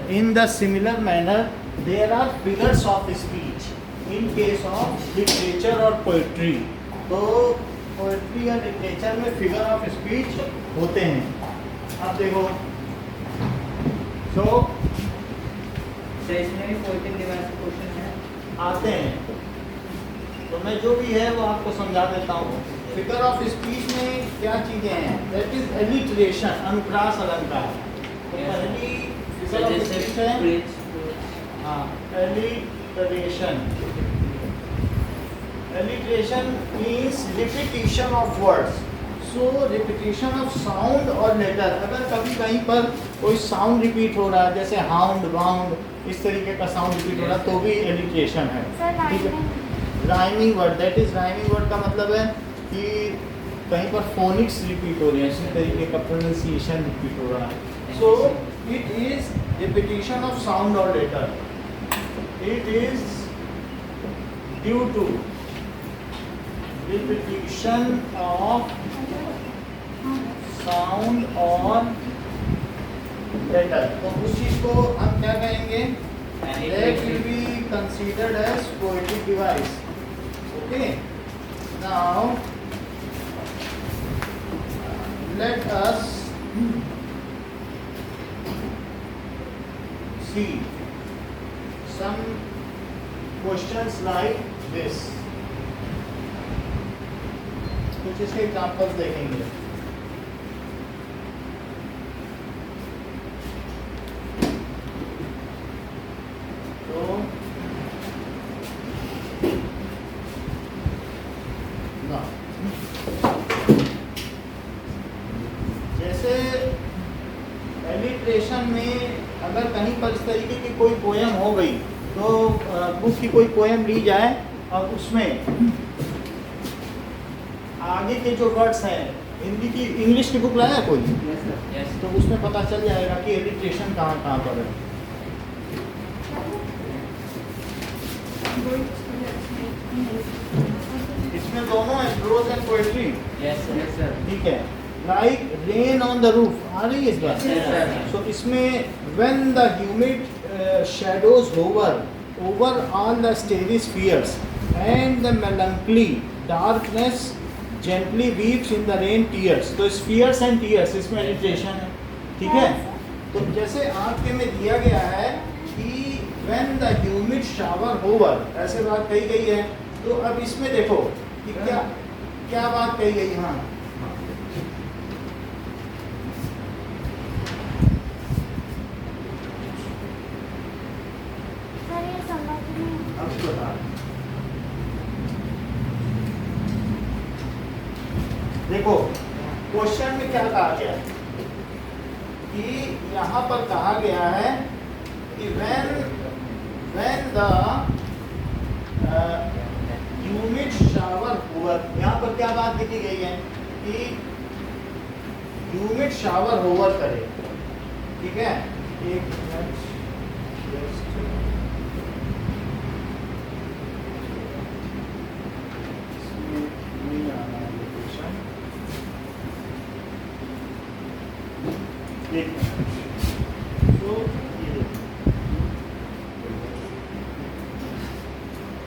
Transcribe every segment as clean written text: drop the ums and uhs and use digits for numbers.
In the similar manner, there are figures of speech in case of literature or poetry. तो poetry या literature में figure of speech होते हैं. आप देखो, so stationery poetic device question है आते हैं, तो मैं जो भी है वो आपको समझा देता हूँ. फिगर ऑफ स्पीच में क्या चीजें हैं? दैट इज एलिट्रेशन, अनुप्रास अलंकार. तो पहली फिगर ऑफ स्पीच है alliteration. Alliteration means repetition of words. So repetition of sound और लेटर. अगर कभी कहीं पर कोई साउंड रिपीट हो रहा है, जैसे हाउंड वाउंड, इस तरीके का साउंड रिपीट हो रहा है, तो भी एलिट्रेशन है. ठीक है. Rhyming word, that is rhyming word का मतलब है कि कहीं पर फोनिक्स रिपीट हो रही है, इसी तरीके का प्रोनाउंसिएशन रिपीट हो रहा है. So it is repetition of sound और letter. It is due to repetition of sound और लेटर. तो उस चीज को हम क्या कहेंगे? That will be considered as poetic device. Okay. Now let us see some questions like this. कुछ इसके एग्जाम्पल्स देखेंगे. तो जैसे एलिट्रेशन में अगर कहीं पर इस तरीके की कोई पोएम हो गई, तो बुक की कोई पोएम ली जाए और उसमें आगे के जो वर्ड्स हैं, हिंदी की इंग्लिश की बुक लाया कोई, तो उसमें पता चल जाएगा कि एलिट्रेशन कहाँ कहाँ पर है. इसमें दोनों है, प्रोज एंड पोएट्री. ठीक है. Like rain on the roof, आ रही है इस बार. सो इसमें when the humid shadows hover over all the starry spheres and the melancholy darkness gently weeps in the rain tears. तो स्फीयर्स एंड टीयर्स इसमें एलिट्रेशन है. ठीक है. तो जैसे आपके में दिया गया है कि when the humid shower hover, ऐसे बात कही गई है. तो अब इसमें देखो कि क्या क्या बात कही गई. हाँ, देखो क्वेश्चन में क्या कहा गया है कि यहाँ पर कहा गया है कि when the humid shower hover, यहाँ पर क्या बात लिखी गई है कि humid shower hover करे. ठीक है. एक मिनट,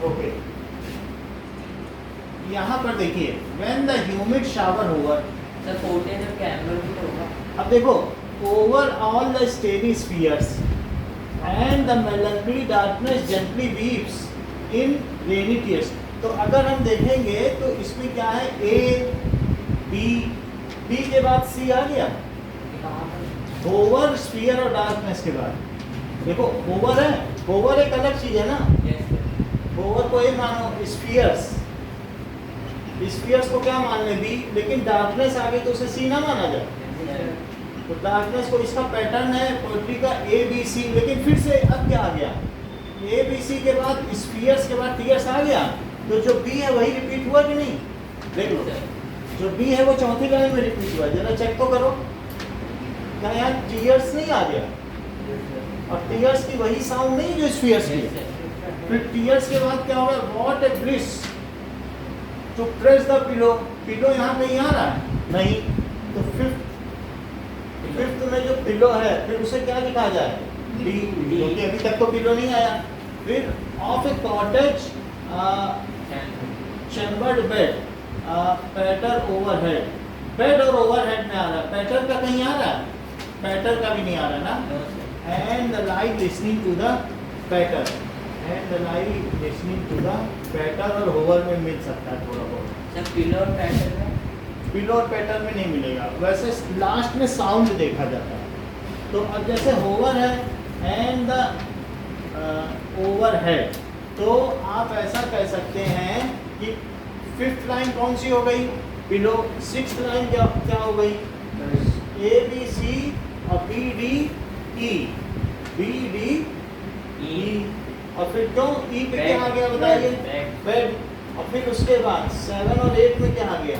ओके. यहाँ पर देखिए when the humid shower hover. Sir फोटे जब कैमरा भी होगा. अब देखो, over all the starry spheres and the melancholy darkness gently weeps in rainy tears. तो अगर हम देखेंगे तो इसमें क्या है? ए बी, बी के बाद सी आ गया. ओवर, स्फीयर और डार्कनेस के बाद देखो ओवर है. ओवर एक अलग चीज है ना. ओवर को ए मानो, स्फीयर्स, स्फीयर्स को क्या मान ले? बी. लेकिन डार्कनेस आ गई तो उसे सी ना माना जाए. तो डार्कनेस को, इसका पैटर्न है पोएट्री का ए बी सी. लेकिन फिर से अब क्या आ गया? ए बी सी के बाद स्फीयर्स के बाद टीयर्स आ गया. तो जो बी है वही रिपीट हुआ कि नहीं? देख लो, जो बी है वो चौथी लाइन में रिपीट हुआ. जरा चेक तो करो, क्या यहाँ टीयर्स नहीं आ गया? और टीयर्स की वही साउंड नहीं जो स्फीयर्स की. फिर टीयर्स के बाद क्या होगा? What a bliss to press the pillow. Pillow यहाँ पे आ रहा है नहीं. तो फिफ्थ फिफ्थ में जो पिलो है फिर उसे क्या लिखा जाए, डी, क्योंकि अभी तक तो पिलो नहीं आया। फिर of a cottage chambered bed, patter overhead, bed और ओवरहेड में आ रहा है, पैटर का कहीं आ रहा है, पैटर का भी नहीं आ रहा ना। And the light listening to the patter, and the light listening to the patter और होवर में मिल सकता है थोड़ा बहुत। सर पिलो और पैटर्न में, पिलो और पैटर में नहीं मिलेगा, वैसे लास्ट में साउंड देखा जाता है। तो अब जैसे होवर है एंड द ओवरहेड, तो आप ऐसा कह सकते हैं कि फिफ्थ लाइन कौन सी हो गई, पिलो। सिक्स्थ लाइन क्या क्या हो गई, ए बी सी और B D E, B D E, और फिर क्यों ई पे क्या आ गया बताइए, बेड। और फिर उसके बाद 7 और 8 में क्या आ गया,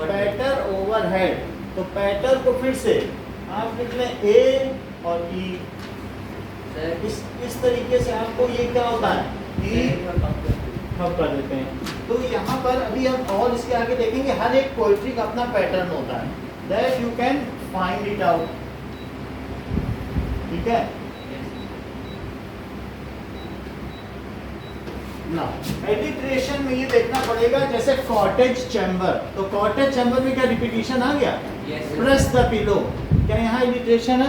पैटर ओवरहेड। तो पैटर को फिर से आप लिख लें ए और ई, इस तरीके से आपको ये क्या होता है, ई हम कर देते हैं। तो यहाँ पर अभी हम और इसके आगे देखेंगे, हर एक पोइट्री का अपना पैटर्न होता है, that you can find it out, ठीक है ना। एलिट्रेशन में ये देखना पड़ेगा, जैसे कॉटेज चैम्बर, तो कॉटेज चैम्बर में क्या रिपीटिशन आ गया, प्रेस द पिलो, क्या यहाँ एलिट्रेशन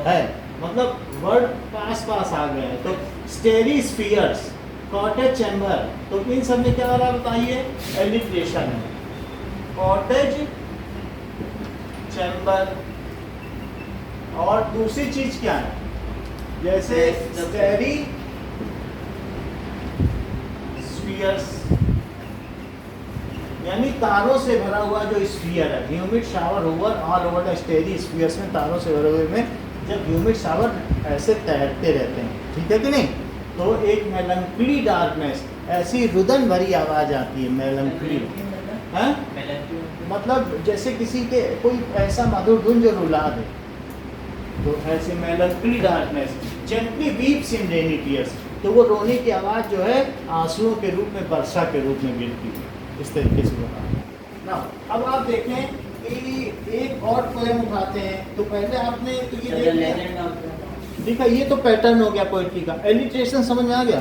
है, मतलब वर्ड पास पास आ गए हैं। तो स्टेरी स्फीयर्स, कॉटेज चैम्बर, तो इन सब में क्या आ रहा बताइए, एलिट्रेशन है। कॉटेज चैम्बर, और दूसरी चीज क्या है, जैसे स्टेरी स्फीयर्स, यानी तारों से भरा हुआ जो स्फीयर है, humid shower over all over the starry spheres में, तारों से भरे हुए में जब ह्यूमिड शावर ऐसे तैरते रहते हैं, ठीक है कि नहीं, तो एक मेलंकली डार्कनेस, ऐसी रुदन भरी आवाज आती है, मेलंकली है, मतलब जैसे किसी के कोई ऐसा मधुर धुन जो रुला दे, तो ऐसे melancholy darkness, gently weeps in rainy tears, तो वो रोने की आवाज़ जो है आंसुओं के रूप में, वर्षा के रूप में गिरती है, इस तरीके से बता ना। अब आप देखें कि एक और पोएम उठाते हैं, तो पहले आपने तो ये देख लिया, देखा ये तो पैटर्न हो गया पोएट्री का, एलिट्रेशन समझ में आ गया।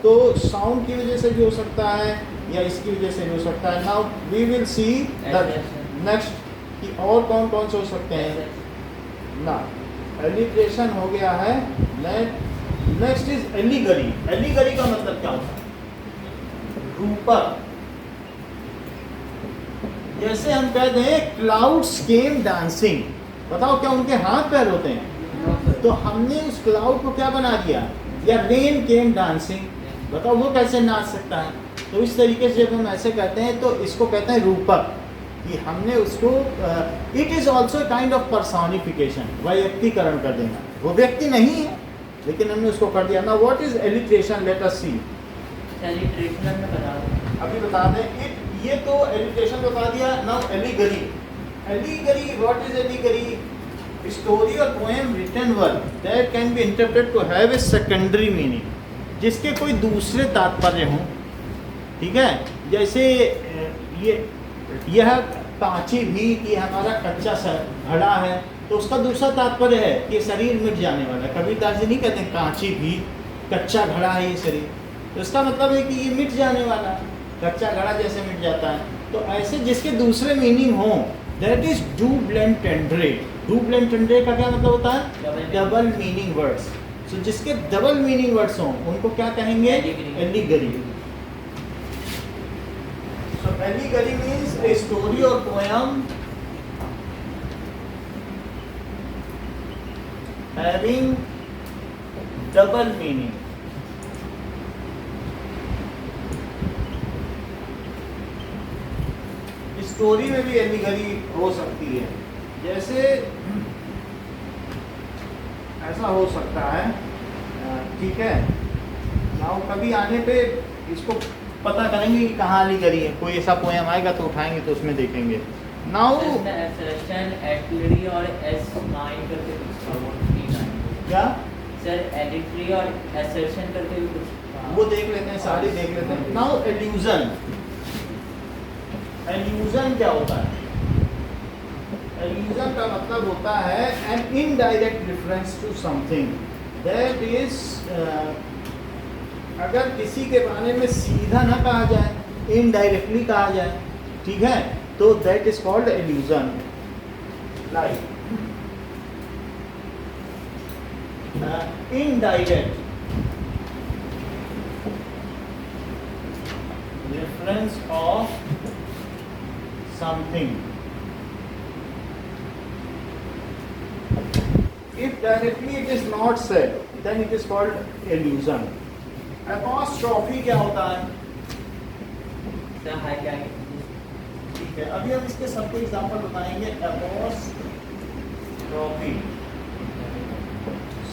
तो साउंड की वजह से भी हो सकता है या इसकी वजह से भी हो सकता है। Now we will see the next कि और कौन कौन से हो सकते हैं ना। एलिट्रेशन हो गया है, नेक्स्ट इज एलिगरी। एलिगरी का मतलब क्या होता है, रूपक। जैसे हम कहते हैं क्लाउड्स केम डांसिंग, बताओ क्या उनके हाथ पैर होते हैं, तो हमने उस क्लाउड को क्या बना दिया, या रेन केम डांसिंग, बताओ वो कैसे नाच सकता है। तो इस तरीके से जब हम ऐसे कहते हैं तो इसको कहते हैं रूपक, कि हमने उसको it is also kind of personification, व्यक्तिकरण कर देना, वो व्यक्ति नहीं है लेकिन हमने उसको कर दिया ना। What is alliteration, let us see. Alliteration में बता दो, अभी बता दें, ये तो एलिट्रेशन बता दिया। Now allegory, allegory what is allegory, story और poem written work that can be interpreted to have a secondary meaning, जिसके कोई दूसरे तात्पर्य हों, ठीक है। जैसे यह कांची भी कि हमारा कच्चा घड़ा है, तो उसका दूसरा तात्पर्य है कि शरीर मिट जाने वाला है। कबीरदास जी नहीं कहते हैं कांची भी कच्चा घड़ा है ये शरीर, तो इसका मतलब है कि ये मिट जाने वाला है, कच्चा घड़ा जैसे मिट जाता है। तो ऐसे जिसके दूसरे मीनिंग हों, दैट इज डूबल एंड टेंड्रे। डूबल एंड टेंड्रे का क्या मतलब होता है, डबल मीनिंग वर्ड्स। सो जिसके डबल मीनिंग वर्ड्स हों उनको क्या कहेंगे, allegory. So allegory means a story और poem having double meaning। Story में भी एलिगरी हो सकती है, जैसे ऐसा हो सकता है, ठीक है। नाउ कभी आने पे इसको पता करेंगे कि कहाँ एलिगरी है, कोई ऐसा पोएम आएगा तो उठाएंगे तो उसमें देखेंगे। नाउ एटलरी और S9 करके कुछ क्या सर, एडिटरी और एसर्शन करके भी कुछ, वो देख लेते हैं, सारे देख लेते हैं। नाउ एल्यूजन, एल्यूजन क्या होता है, एल्यूजन का मतलब होता है an indirect reference to something, that is अगर किसी के बारे में सीधा ना कहा जाए, इनडायरेक्टली कहा जाए, ठीक है, तो that is called allusion. Like indirect reference of something. If directly it is not said, then it is called illusion. Apostrophe क्या होता है? सर हाईलाइट ठीक है, अभी हम इसके सबके एग्जांपल बताएंगे। Apostrophe.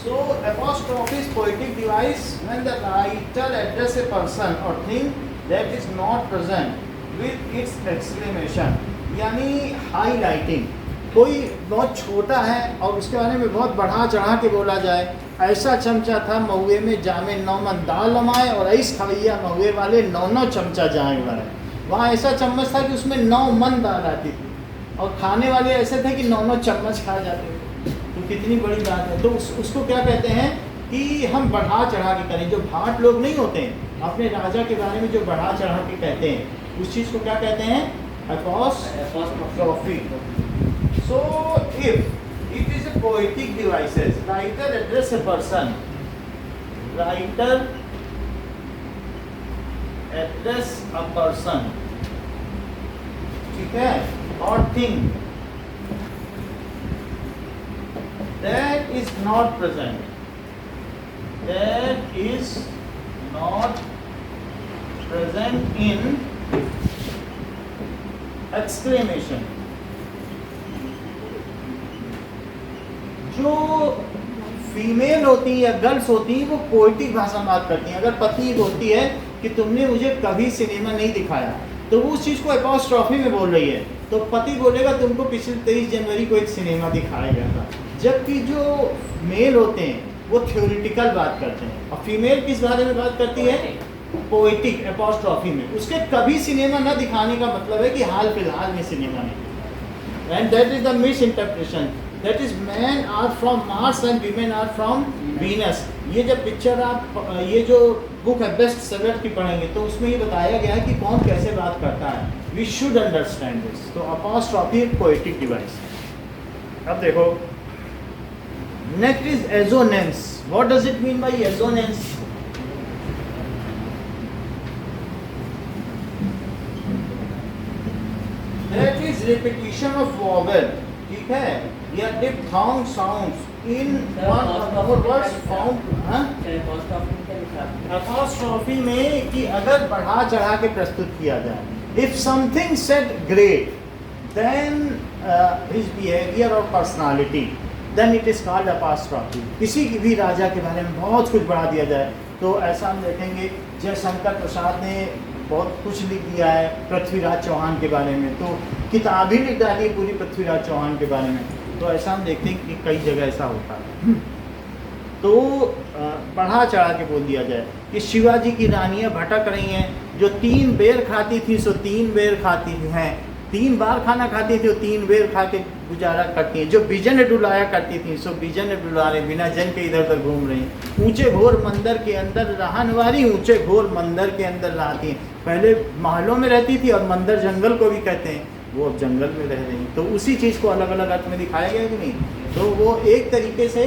So apostrophe is poetic device when the writer address a person or thing that is not present with its exclamation, यानी हाईलाइटिंग। कोई बहुत छोटा है और उसके बारे में बहुत बढ़ा चढ़ा के बोला जाए, ऐसा चमचा था महुए में जामे 9 मन दाल लमाए और ऐस खवैया महुए वाले 9 चमचा जाए बनाए। वहाँ ऐसा चम्मच था कि उसमें 9 मन दाल आती थी और खाने वाले ऐसे थे कि 9 चम्मच खा जाते थे। तो कितनी बड़ी बात है। तो उसको क्या कहते हैं कि हम बढ़ा चढ़ा के करें। जो भाट लोग नहीं होते हैं, अपने राजा के बारे में जो बढ़ा चढ़ा के कहते हैं, उस चीज़ को क्या कहते हैं? apostrophe. So if it is a poetic devices, writer address a person, writer address a person, ठीक है, or thing that is not present, that is not present in exclamation. जो फीमेल होती है या गर्ल्स होती हैं वो पोएटिक भाषा में बात करती हैं। अगर पत्नी बोलती है कि तुमने मुझे कभी सिनेमा नहीं दिखाया, तो वो उस चीज़ को एपॉस्ट्रॉफी में बोल रही है। तो पति बोलेगा तुमको पिछले 23 जनवरी को एक सिनेमा दिखाया गया था। जबकि जो मेल होते हैं वो थ्योरेटिकल बात करते हैं और फीमेल किस बारे में बात करती है? पोएटिक एपॉस्ट्रॉफी में। उसके कभी सिनेमा न दिखाने का मतलब है कि हाल फिलहाल में सिनेमा नहीं। And that is the misinterpretation, that is man are from Mars and women are from Venus. ये जब पिक्चर आप ये जो बुक है बेस्ट सेलर की पढ़ेंगे तो उसमें ये बताया गया है कि कौन कैसे बात करता है। We should understand this. तो अपॉस्ट्रॉफी एक पोएटिक डिवाइस। अब देखो next is assonance. What does it mean by assonance? That is repetition of vowel, ठीक है, या diphthong sounds in one or more words found। apostrophe में कि अगर बढ़ा चढ़ा के प्रस्तुत किया जाए, if something said great, then his behavior or personality, then it is called apostrophe। किसी भी राजा के बारे में बहुत कुछ बढ़ा दिया जाए तो ऐसा हम देखेंगे जयशंकर प्रसाद ने बहुत कुछ लिख दिया है पृथ्वीराज चौहान के बारे में, तो किताब ही लिख डाली है पूरी पृथ्वीराज चौहान के बारे में। तो ऐसा हम देखते हैं कि कई जगह ऐसा होता है। तो बढ़ा चढ़ा के बोल दिया जाए कि शिवाजी की रानियाँ भटक रही हैं, जो 3 बेर खाती थी सो 3 बेर खाती हैं, 3 बार खाना खाती थी वो 3 बेर खा के गुजारा करती हैं, जो बिजन डुलाया करती थी सो बिजन डुला रहे, बिना जन के इधर उधर घूम रही। ऊंचे घोर मंदिर के अंदर रहनवारी, ऊंचे घोर मंदिर के अंदर रहती हैं। पहले महलों में रहती थी और मंदिर जंगल को भी कहते हैं, वो अब जंगल में रह रही। तो उसी चीज़ को अलग अलग अर्थ में दिखाया गया कि नहीं। तो वो एक तरीके से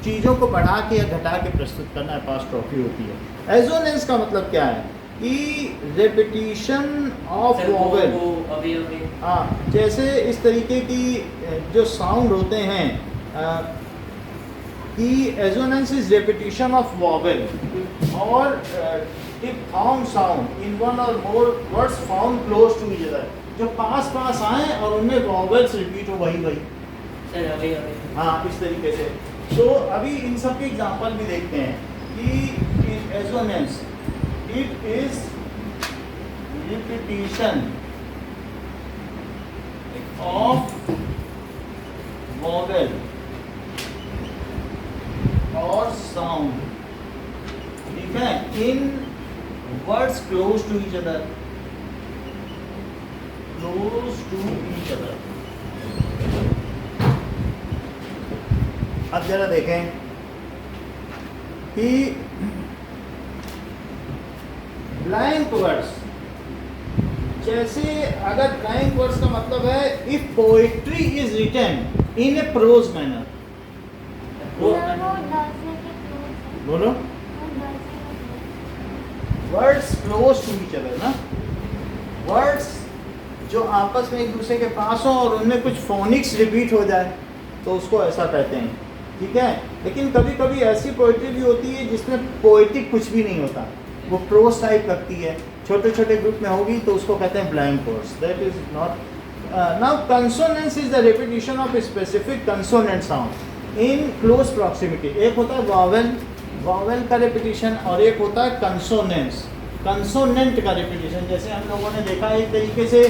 चीज़ों को बढ़ा के या घटा के प्रस्तुत करना अपॉस्ट्रॉफी होती है। एजोनेंस का मतलब क्या है कि रेपिटिशन ऑफ वॉवेल। हाँ, जैसे इस तरीके की जो साउंड होते हैं कि assonance is repetition of vowel और diphthong sound in one or more words found close to each other, जो पास पास आए और उनमें वॉवेल्स रिपीट हो वही हाँ इस तरीके से। तो अभी इन सब के एग्जांपल भी देखते हैं कि assonance it is repetition of vowel और साउंड, ठीक है, इन words close to each other, close to each other। अब जरा देखें कि ब्लैंक वर्ड्स, जैसे अगर ब्लैंक वर्ड्स का मतलब है if poetry is written in a prose manner, बोलो words close to each other ना, वर्ड्स जो आपस में एक दूसरे के पास हो और उनमें कुछ फोनिक्स रिपीट हो जाए तो उसको ऐसा कहते हैं, ठीक है। लेकिन कभी कभी ऐसी पोइट्री भी होती है जिसमें पोएटिक कुछ भी नहीं होता, वो प्रोज टाइप लगती है, छोटे छोटे ग्रुप में होगी तो उसको कहते हैं blank words. That is not. Now consonance is the repetition of specific consonant sound in close proximity. एक होता है वॉवेल, वॉवेल का रिपीटिशन, और एक होता है कंसोनेंस, कंसोनेंट का रिपीटिशन। जैसे हम लोगों ने देखा एक तरीके से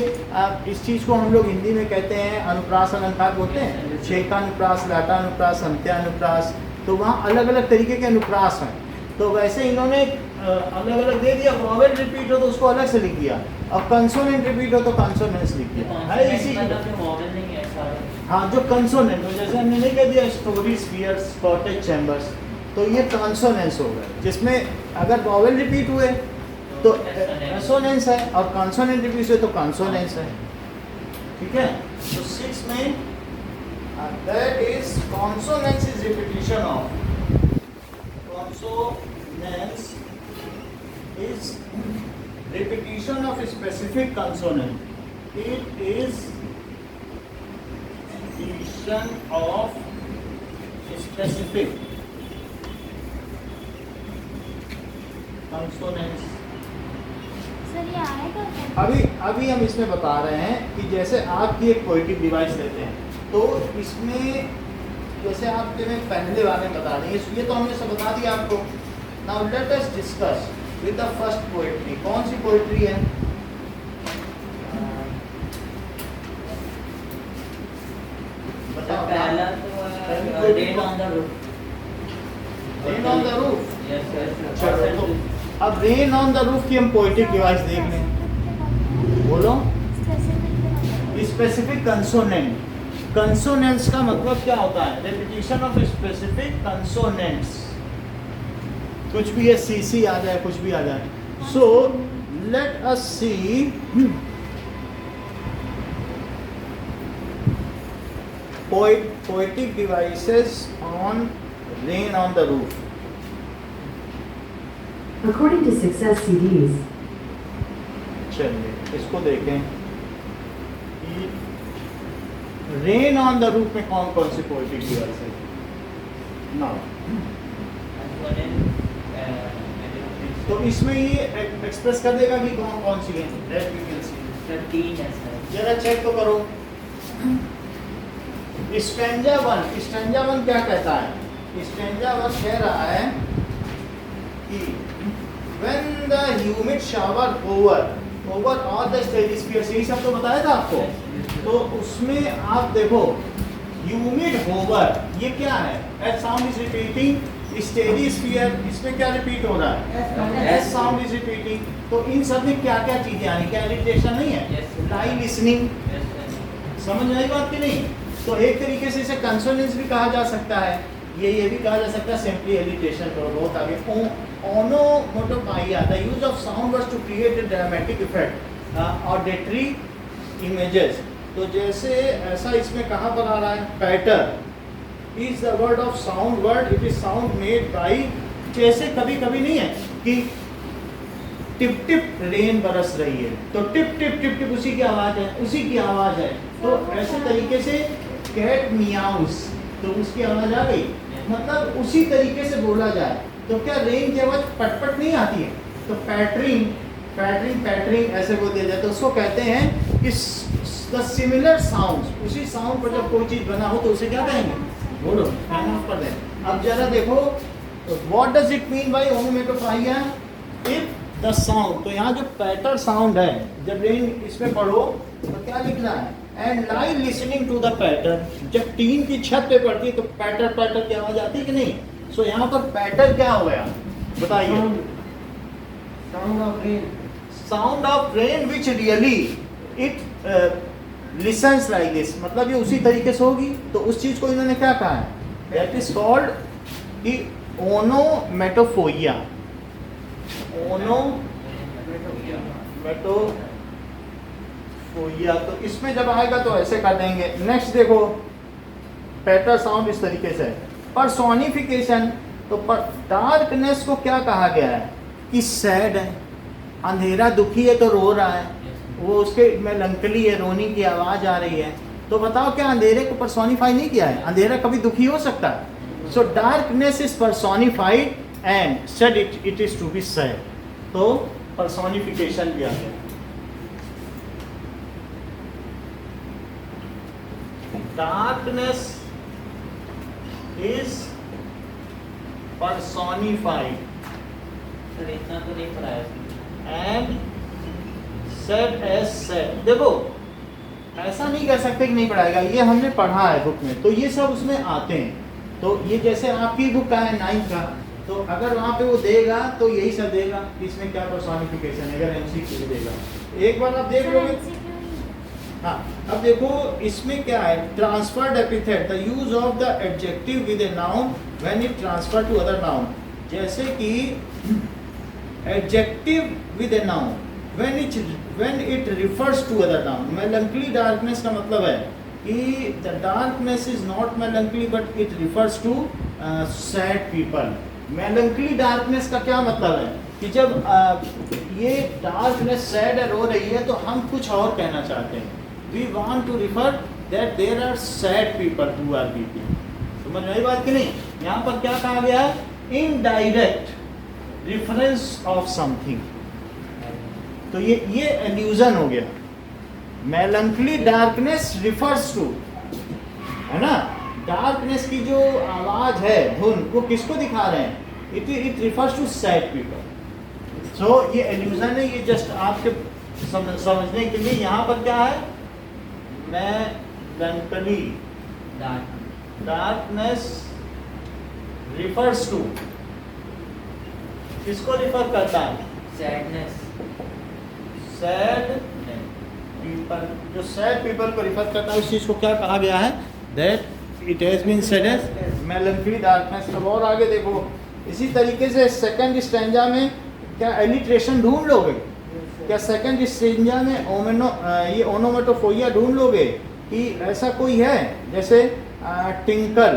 इस चीज़ को हम लोग हिंदी में कहते हैं अनुप्रास अलंकार बोलते हैं, छेकानुप्रास, लाटानुप्रास, अंत्यानुप्रास, तो वहाँ अलग अलग तरीके के अनुप्रास हैं। तो वैसे इन्होंने अलग अलग दे दिया, वॉवेल रिपीट हो तो उसको अलग से लिख दिया, और कंसोनेंट रिपीट हो तो कंसोनेंस लिख दिया है इसी। हाँ, जो कंसोनेंट हो, जैसे हमने नहीं कह दिया स्टोरी स्फीयर्स, कॉटेज चैम्बर्स, तो ये कंसोनेंस हो गए, जिसमें अगर वॉवेल रिपीट हुए तो कंसोनेंस है और कंसोनेंट रिपीट हुए तो कंसोनेंस है, ठीक है। तो 6 में that is consonance is repetition of, consonance is repetition of a specific consonant. It is repetition of specific consonants. अभी हम इसमें बता रहे हैं कि जैसे आपकी एक पोएटिक डिवाइस लेते हैं तो इसमें जैसे आपके में पहले वाले बता दें, ये तो हमने सब बता दिया आपको। Now let us discuss with the first poetry. कौन सी पोएट्री है? बताओ। पहला तो rain on the roof. Rain on the roof, चलो तो अब रेन ऑन द रूफ की हम पोएटिक डिवाइस देख लें। बोलो। Specific consonant. कंसोनेंट्स का मतलब क्या होता है? Repetition of specific consonants. कुछ भी है, सीसी आ जाए, कुछ भी आ जाए। So let us see poetic devices on rain on the roof. According to Success CDs, चलिए इसको देखें। रेन ऑन द रूफ में कौन कौन सी पोएटिक डिवाइस है? नाउ तो इसमें ये एक्सप्रेस कर देगा कि कौन कौन सी है। Late we can see. 13 है सर। जरा चेक तो करो। स्टैंजा 1, स्टैंजा 1 क्या कहता है? स्टैंजा 1 कह रहा है कि when the humid shower over all the stratosphere, यही सब तो बताया था आपको। तो उसमें आप देखो ह्यूमिड होवर, ये क्या है? एस साउंड इज रिपीटिंग, स्टेरिस्फीयर, इसमें क्या रिपीट हो रहा है? S sound is repeating. तो इन सब में क्या क्या चीजें आनी? क्या इरिटेशन नहीं है? लाइ लिसनिंग। समझ में आई बात की नहीं? तो एक तरीके से इसे कंसोनेंस भी कहा जा सकता है, ये भी कहा जा सकता है सिंपली एलिटेशन। करो बहुत आगे। Onomatopoeia, the use of sound words to create a dramatic effect, auditory images. तो जैसे ऐसा इसमें कहाँ पर आ रहा है? Patter is the word of sound word, it is sound made by. जैसे कभी कभी नहीं है कि टिप टिप रेन बरस रही है, तो टिप टिप टिप टिप उसी की आवाज़ है, उसी की आवाज़ है। तो ऐसे तरीके से कैट मियाउस, तो उसकी आवाज़ आ गई, मतलब उसी तरीके से बोला जाए। तो क्या रेन की आवाज़ पटपट नहीं आती है? तो पैटरिंग पैटरिंग पैटरिंग ऐसे बोल दिया जाए, तो उसको कहते हैं कि द सिमिलर साउंड्स, उसी साउंड पर जब कोई चीज़ बना हो तो उसे क्या कहेंगे? बोलो, हैंग ऑफ कर दें। अब जरा देखो what does it mean by onomatopoeia? If the sound, तो यहाँ जो पैटर साउंड है, जब रेन इसमें पढ़ो तो क्या लिखना है? And lie listening to the patter. जब टीन की छत पे पड़ती है तो पैटर पैटर की आवाज आती है कि नहीं? सो यहाँ पर पैटर क्या हो गया बताइए? Sound of rain. Sound of rain which really it lessons like this, मतलब ये उसी तरीके से होगी। तो उस चीज को इन्होंने क्या कहा है? That is called the onomatopoeia. Onomatopoeia, तो इसमें जब आएगा तो ऐसे कर देंगे। नेक्स्ट देखो, पैटर साउंड इस तरीके से। पर्सोनिफिकेशन, तो डार्कनेस को क्या कहा गया है कि सैड है, अंधेरा दुखी है तो रो रहा है, वो उसके मेलंकली है, रोने की आवाज आ रही है। तो बताओ क्या अंधेरे को पर्सोनिफाई नहीं किया है? अंधेरा कभी दुखी हो सकता है? So darkness is personified and said it is to be sad. तो पर्सोनिफिकेशन भी आ गया। डार्कनेस इज personified सर इतना तो नहीं पढ़ाया इसमें। and said as said। देखो ऐसा नहीं कह सकते कि नहीं पढ़ाएगा, ये हमने पढ़ा है बुक में, तो ये सब उसमें आते हैं। तो ये जैसे आपकी बुक का है 9th का, तो अगर वहाँ पे वो देगा तो यही सब देगा, इसमें क्या पर्सोनिफिकेशन है, अगर एमसीक्यू देगा। एक बार आप देख लोगे। हाँ, अब देखो इसमें क्या है, transferred epithet, the use of the adjective with a noun when it transfer to other noun. जैसे कि adjective with a noun when it refers to other noun. Melancholy darkness का मतलब है कि the darkness is not melancholy but it refers to sad people. Melancholy darkness का क्या मतलब है कि जब ये डार्कनेस सैड है, रो रही है, तो हम कुछ और कहना चाहते हैं। We want to refer that there are sad people who are weeping। समझ में आई बात कि नहीं? यहाँ पर क्या कहा गया है? Indirect reference of something। तो ये एल्यूजन हो गया। Melancholy darkness refers to, है ना, डार्कनेस की जो आवाज है, धुन, वो किसको दिखा रहे हैं? It refers to sad people। So ये एल्यूजन है, ये जस्ट आपके समझने के लिए। यहाँ पर क्या है? Melancholy darkness refers to, किसको रिफर करता है? सैडनेस। सैड पीपल, जो सैड पीपल को रिफर करता है, उस चीज को क्या कहा गया है? That it has been said as melancholy darkness. अब और आगे देखो, इसी तरीके से सेकंड स्टैंजा में क्या एलिट्रेशन ढूंढ लोगे? क्या सेकंड स्ट्रेंजा में ये ओनोमेटोफोइया ढूंढ लोगे कि ऐसा कोई है? जैसे tinkle,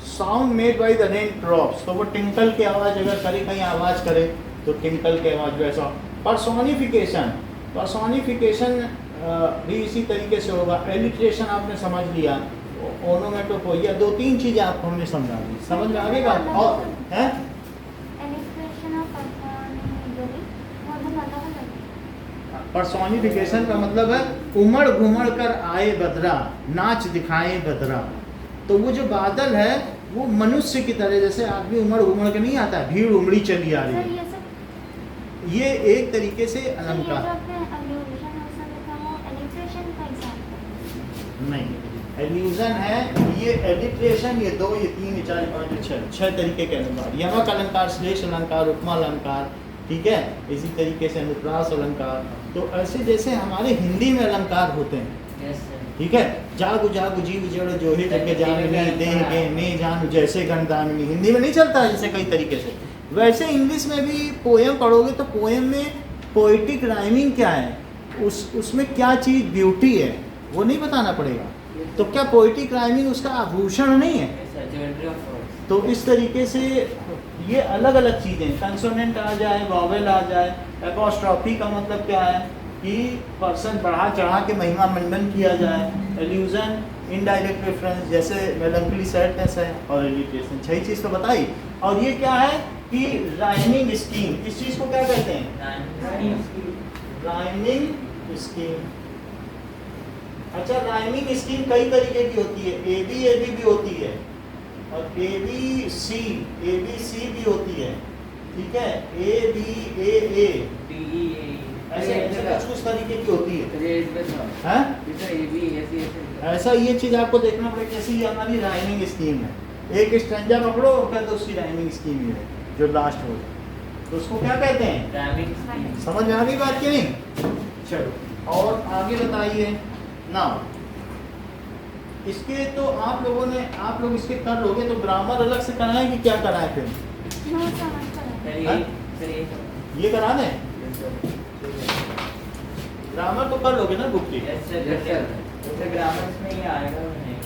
sound made by the rain drops, तो वो टिंकल की आवाज़ अगर करे, कहीं आवाज़ करे तो टिंकल की आवाज़ वैसा। पर्सोनिफिकेशन भी इसी तरीके से होगा। एलिट्रेशन आपने समझ लिया, ओनोमेटोफोइया, 2-3 चीज़ें आपको हमने समझा दी, समझ में आगे का और है। पर्सोनिफिकेशन का मतलब है उमड़ घुमड़ कर आए बदरा, नाच दिखाए बदरा। तो वो जो बादल है वो मनुष्य की तरह, जैसे आदमी उमड़ घुमड़ के नहीं आता, भीड़ उमड़ी चली आ रही है। ये एक तरीके से अलंकार नहीं, एल्यूजन है ये, एलिट्रेशन, ये 2, ये 3, ये 4, 5, 6 तरीके के अलंकार। यमक अलंकार, श्लेष अलंकार, उपमा अलंकार, ठीक है, इसी तरीके से अनुप्रास अलंकार। तो ऐसे जैसे हमारे हिंदी में अलंकार होते हैं, ठीक है, जागु जागु जीव जड़ जो ही जगे जामिनी, देह गे ने जानू जैसे गणदामिनी। हिंदी में नहीं चलता है जैसे कई तरीके से, वैसे इंग्लिश में भी पोएम पढ़ोगे तो पोएम में पोइटिक राइमिंग क्या है, उसमें क्या चीज़ ब्यूटी है वो नहीं बताना पड़ेगा। तो क्या पोइटिक राइमिंग उसका आभूषण नहीं है? तो इस तरीके से ये अलग अलग चीज़ें, कंसोनेंट आ जाए, वॉवेल आ जाए। एपोस्ट्रॉफी का मतलब क्या है कि पर्सन बढ़ा चढ़ा के महिमा मंडन किया जाए। एल्यूजन, इनडायरेक्ट रेफरेंस, जैसे मेलंकली सैडनेस है, और एलिट्रेशन, 6 चीज़ तो बताई। और ये क्या है कि राइमिंग स्कीम, इस चीज़ को क्या कहते हैं? Rhyming scheme. अच्छा, राइमिंग स्कीम कई तरीके की होती है, ABAB भी होती है, और ABC भी होती है, ठीक है, ABAA, ऐसे कुछ तरीके की होती है। ऐसा ये चीज़ आपको देखना पड़ेगा, कैसी ये हमारी राइमिंग स्कीम है। एक स्ट्रेंजा पकड़ो तो उसकी राइमिंग स्कीम है जो लास्ट हो, तो उसको क्या कहते हैं? समझ में आ गई बात कि नहीं? चलो और आगे बताइए ना। इसके तो आप लोग इसके कर लोगे तो ग्रामर अलग से करना है कि क्या कराए फिर सर हाँ? सर ये करा दें ग्रामर तो कर लोगे ना बुक की यस सर सर ग्रामर में ये आएगा नहीं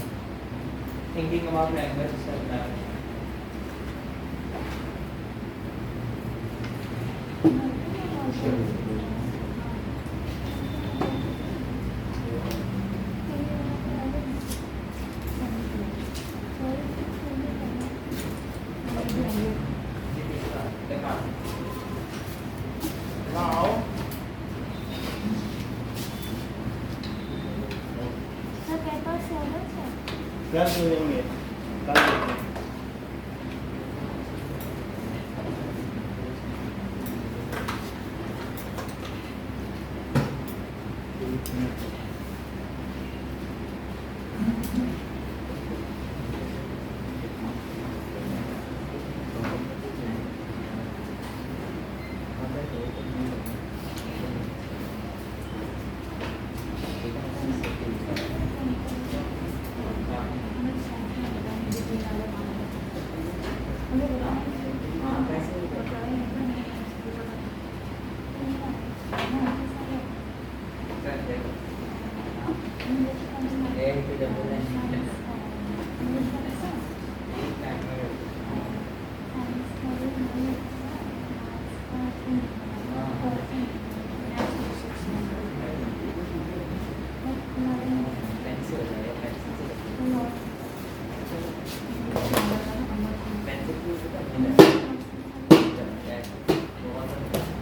thinking about language sir now क्या करेंगे कर लेते हैं।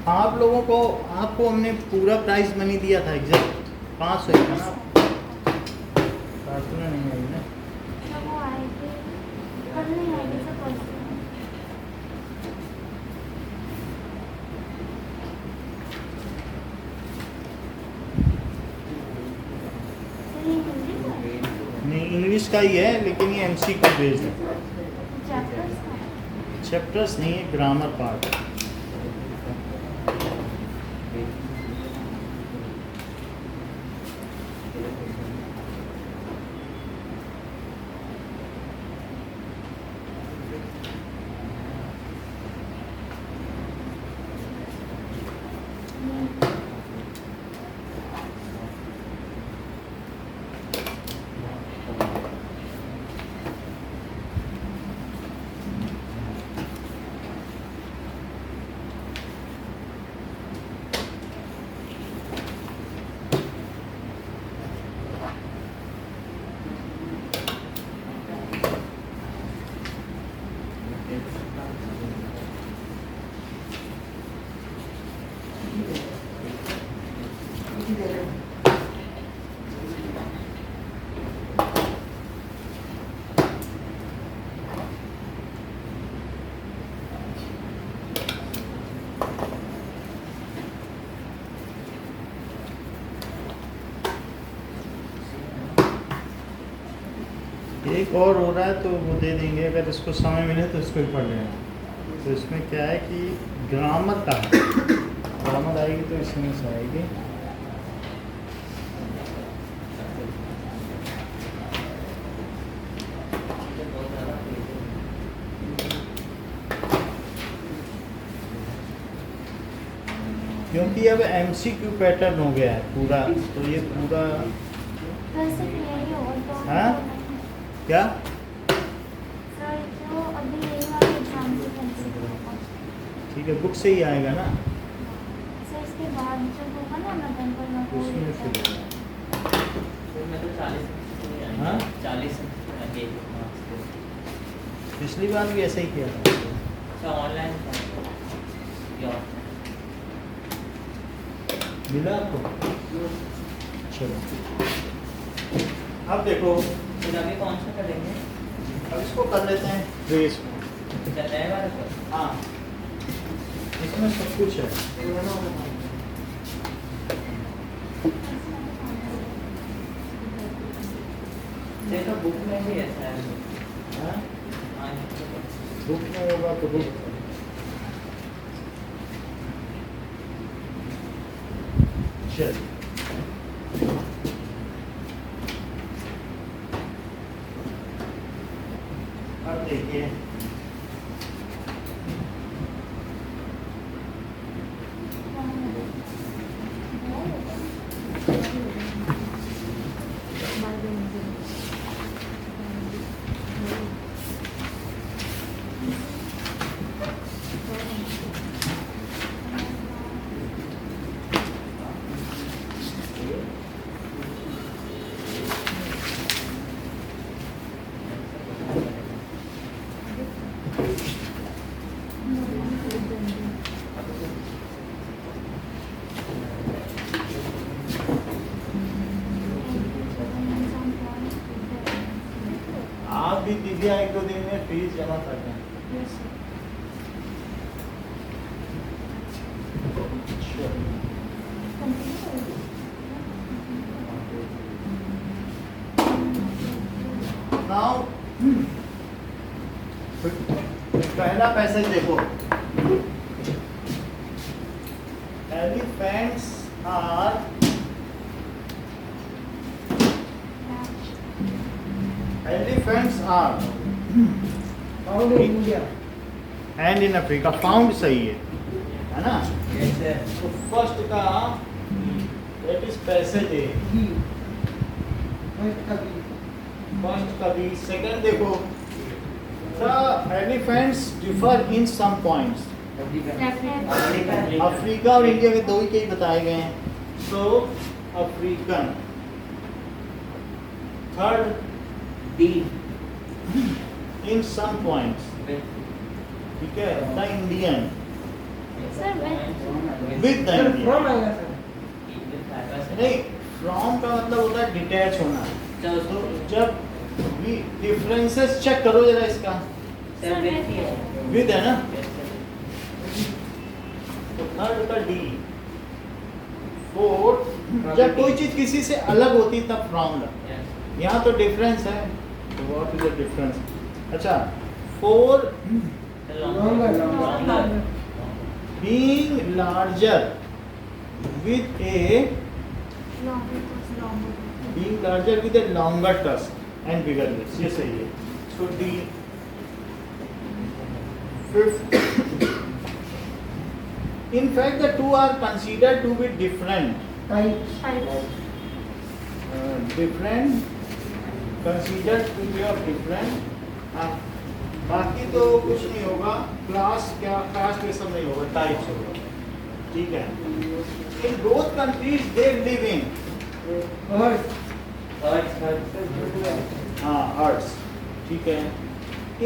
आप लोगों को आपको हमने पूरा प्राइस मनी दिया था एग्जैक्ट 500 था ना पार्सल नहीं आई ना नहीं इंग्लिश का ही है लेकिन ये एमसीक्यू बेस्ड है चैप्टर्स नहीं है ग्रामर पार्ट है एक और हो रहा है तो वो दे देंगे अगर इसको समय मिले तो इसको ही पढ़ लेना तो इसमें क्या है कि ग्रामर का है ग्रामर आएगी तो इसमें से आएगी क्योंकि अब एमसीक्यू पैटर्न हो गया है पूरा तो ये पूरा हाँ क्या ठीक है बुक से ही आएगा ना उसमें फिर मैं तो 40 हाँ? 40 पिछली बार भी ऐसा ही किया था अच्छा ऑनलाइन मिला आपको चलो अब देखो फिर अभी कौन सा करेंगे अब इसको कर लेते हैं रेस को नए वाले को हाँ इसमें सब कुछ है ये तो बुक में भी ऐसा है हाँ? हाँ, बुक में होगा तो बुक चल सीधे 1-2 दिन में फीस जमा कर दें। नाउ पहला पैसेज देखो, elephants are Found in India. And in Africa, found सही है ना? Yes, sir. तो फर्स्ट का that is passage A, B. First का B. फर्स्ट का भी। सेकंड देखो, the elephants differ in some points. Africa और इंडिया के दो ही कई बताए गए हैं, so African. Third, D. In some points, ठीक है। The Indian Sir, with the Sir, Indian, from आएगा सर. नहीं, फ्रॉम का मतलब होता है डिटैच होना। तो जब भी डिफरेंसेस चेक करो जरा इसका, विद है ना? तो थर्ड का डी। फोर्थ, जब कोई चीज किसी से अलग होती तब फ्रॉम लगता है। यहाँ तो डिफरेंस है, तो व्हाट इज द डिफरेंस? अच्छा, four, Longer. Being larger with a, being larger with a longer tusk and bigger lips, ये सही है। So D. Fifth, in fact the two are considered to be different, different, considered to be of different। बाकी तो कुछ नहीं होगा, class क्या, class ये सब नहीं होगा, टाइप्स होगा, ठीक है। In both countries they live in, हाँ, हर्ड्स, ठीक है।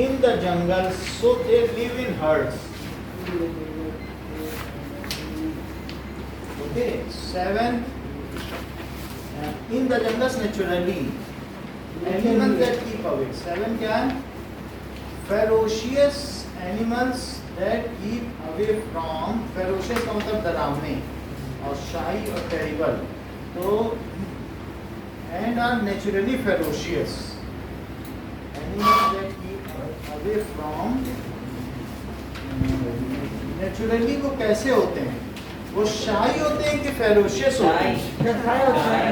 In the jungle, so they live in hertz. Okay, 7, in the jungles naturally animals that keep away। 7 क्या है? Ferocious animals that keep away from, ferocious का मतलब डरावने, और shy और terrible, तो and are naturally ferocious animals that keep away from। naturally वो कैसे होते हैं? वो शाही होते हैं कि फेरोशियस होते हैं?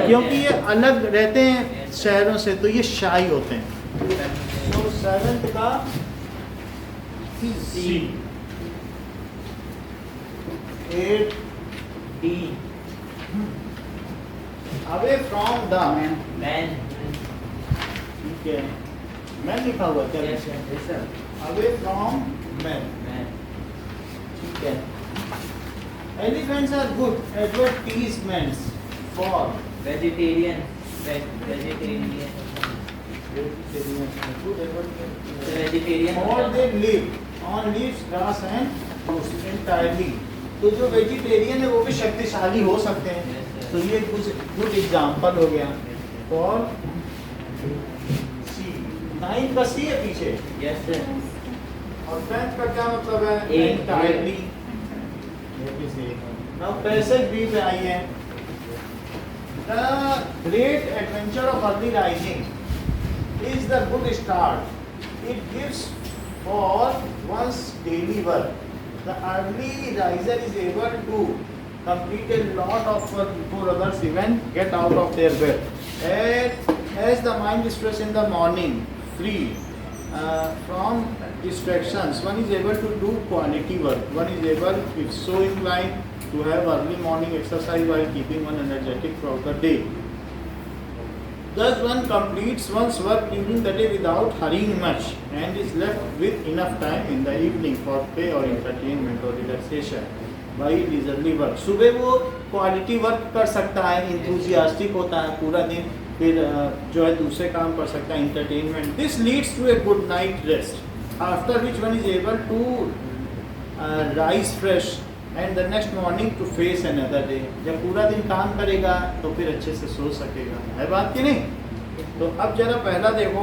क्योंकि ये अलग रहते हैं शहरों से, तो ये शाही होते हैं। तो सेवेंथ का सी। 8, D. Away from the, Man. ठीक है, मैन लिखा हुआ क्या? Yes, sir. Yes, sir. Away from man, Man. ठीक है। Elephants are good advertisements for Vegetarian. Vegetarian. good advertisements Vegetarian. for they live on leaves, grass and fruits entirely। तो जो vegetarian है वो भी शक्तिशाली हो सकते हैं, Yes, sir. तो ये कुछ गुड एग्जाम्पल हो गया। और सी, 9 का सी है पीछे, Yes, sir. और 10 का क्या मतलब है? एक, entirely। Now passage B पे आई है। The great adventure of early rising is the good start it gives for one's daily work। The early riser is able to complete a lot of work before others even get out of their bed। As the mind is fresh in the morning, free from distractions, one is able to do quality work। One is able, if so inclined, to have early morning exercise while keeping one energetic throughout the day। Thus one completes one's work during the day without hurrying much and is left with enough time in the evening for play or entertainment or relaxation by leisurely work। सुबह वो quality work कर सकता है, enthusiastic होता है पूरा दिन, फिर जो है दूसरे काम कर सकता है, entertainment. This leads to a good night rest after which one is able to rise fresh and the next morning to face another day. जब पूरा दिन काम करेगा तो फिर अच्छे से सो सकेगा, है बात कि नहीं? तो अब जरा पहला देखो,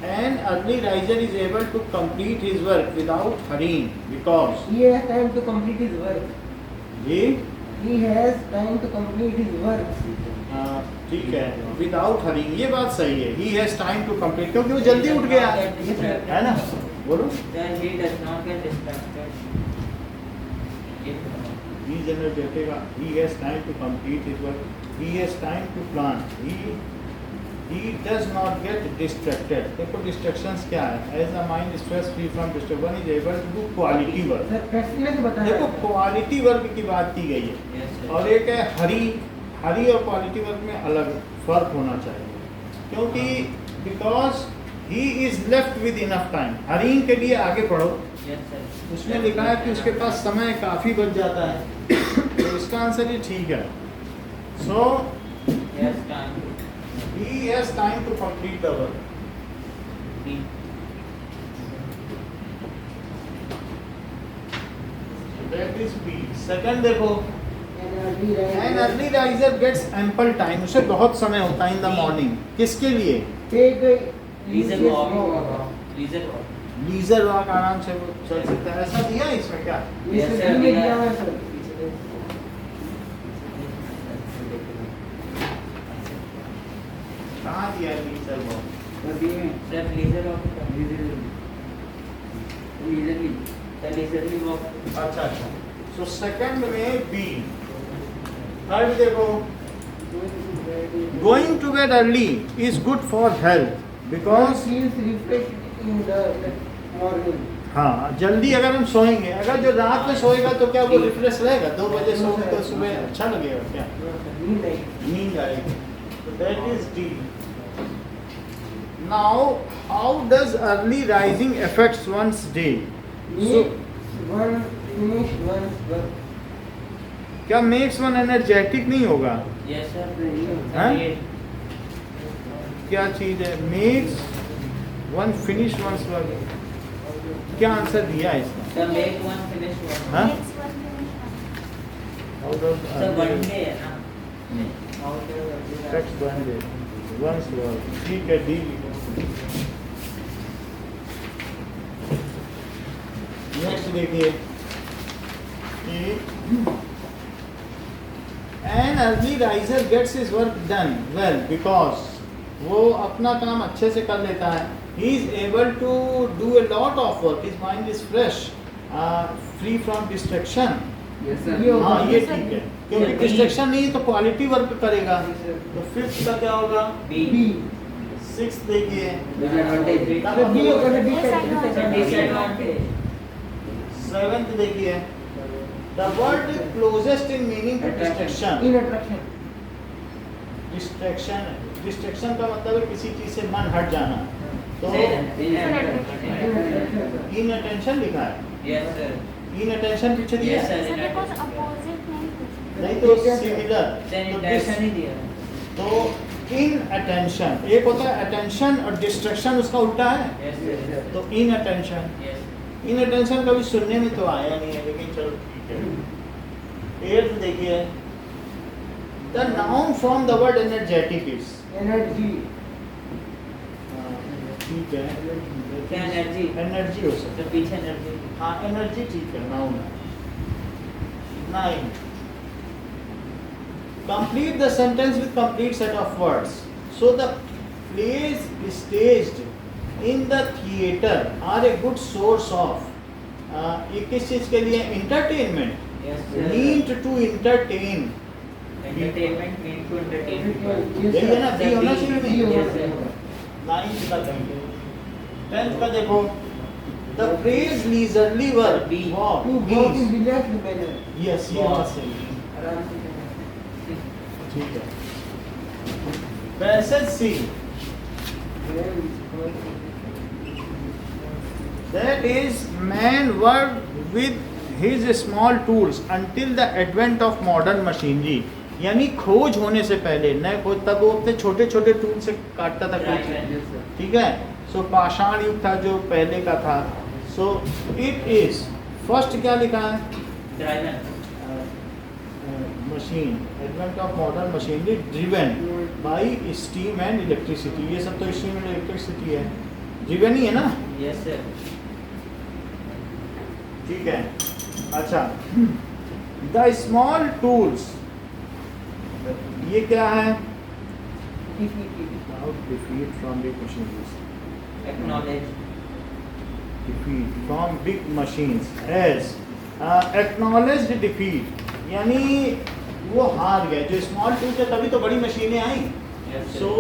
An early riser is able to complete his work without hurrying because He has time to complete his work. ये He has time to complete his work. ठीक है, विदाउट हरिंग, ये बात सही है. He has time to complete, क्योंकि वो जल्दी उठ गया है ना. बोलो. Then he does not get distracted. He is energetic. He has time to complete his work. He has time to plan. He does not get distracted. देखो distractions क्या है? As the mind is stress free from distraction, one is able to do quality work. Sir practical से बताया. देखो quality work की बात की गई है. Yes, sir. और एक है हरी और क्वालिटी वर्क में अलग फर्क होना चाहिए, क्योंकि because he is left with enough time. हरीन के लिए आगे पढ़ो, Yes, sir. उसमें लिखा है कि उसके पास समय काफी बच जाता है, तो इसका आंसर ही ठीक है. So Yes, time. He has time to complete the work. B. That is B. Second देखो, Energy an riser. Early riser gets ample time, उसे बहुत समय होता है इन द मॉर्निंग. किसके लिए? Take a Reason easiest walk. walk. Reason walk. Leisure walk आराम से वो चल सकता है. ऐसा दिया है इसमें क्या? ये Yes, सर sir, में दिया दिया है. हुआ है सर. कहाँ दिया है leisure walk? Sir, leisure walk. leisurely walk. अच्छा. सो सेकंड में बी. थर्ड देखो, going to bed early is good for health because. feels refreshed in the morning. हाँ, जल्दी अगर हम सोएंगे, अगर जो रात में सोएगा तो क्या वो रिफ्रेश रहेगा? 2 बजे सोएगा तो सुबह अच्छा लगेगा क्या? नींद आई. नींद आएगी. तो that is D. Now how does early rising affects one's day? One finish one's work. क्या मेक्स वन एनर्जेटिक नहीं होगा? Yes, sir. हाँ? Eight. क्या चीज है? Makes one finish one's work. क्या आंसर दिया है इसका? Sir, make one finish one. हाँ? Sir, one day है ना. How does text one day one's work. ठीक है, डी. नेक्स्ट देखिए, an early riser gets his work done well because वो अपना काम अच्छे से कर लेता है. He is able to do a lot of work. His mind is fresh, free from distraction. हाँ, ये ठीक है, क्योंकि डिस्ट्रैक्शन नहीं है तो क्वालिटी वर्क करेगा. तो फिफ्थ का क्या होगा? B. B. सिक्स देखिए, Disadvantage. तो B होगा ना. Disadvantage. सेवेंथ देखिए, the word closest in meaning to distraction. In attraction. Distraction का मतलब है किसी चीज से मन हट जाना. तो इन अटेंशन लिखा है. Yes, sir. इन अटेंशन पीछे दिया Yes, है. sir. नहीं तो सिमिलर. Then intention ही दिया. तो इन अटेंशन, एक होता है अटेंशन और डिस्ट्रैक्शन उसका उल्टा है. Yes, sir. तो इन अटेंशन. Yes. इन अटेंशन कभी सुनने में तो आया नहीं है, लेकिन चलो ठीक है. एट्थ देखिए, the noun from the word energetic is. Energy. ठीक है, क्या energy? एनर्जी हो सकता तो पीछे energy. है. हाँ, एनर्जी ठीक है, नाउन है. 9. Complete the sentence with complete set of words. So the plays staged in the theater are a good source of. ये किस चीज के लिए? Entertainment. Yes, sir. Need to entertain. Entertainment mean to entertain people. Yes, यही है ना, sir. B होना चाहिए B नहीं? होना Yes, sir. चाहिए. 9th का कहेंगे. 10th का देखो, the phrase leisurely work. B. Walk. To walk in relaxed manner. Yes, ये बात सही है. आराम से. ठीक है. Passage C. That is, man worked with his small tools until the advent of modern machinery. यानी खोज होने से पहले, नए खोज, तब वो अपने छोटे छोटे टूल से काटता था कोई चीज. ठीक है. सो पाषाण युग था जो पहले का था. सो इट इज, फर्स्ट क्या लिखा है? Driven. Machine, advent of modern machinery driven by steam and electricity. ये सब तो स्टीम एंड इलेक्ट्रिसिटी है. जीवनी है ना, यस सर। ठीक है। अच्छा, द स्मॉल टूल्स, ये क्या है? Defeat from big machines. Acknowledge. Defeat from big machines as acknowledged defeat, यानी वो हार गए। जो स्मॉल टूल्स है तभी तो बड़ी मशीनें आई। यस सो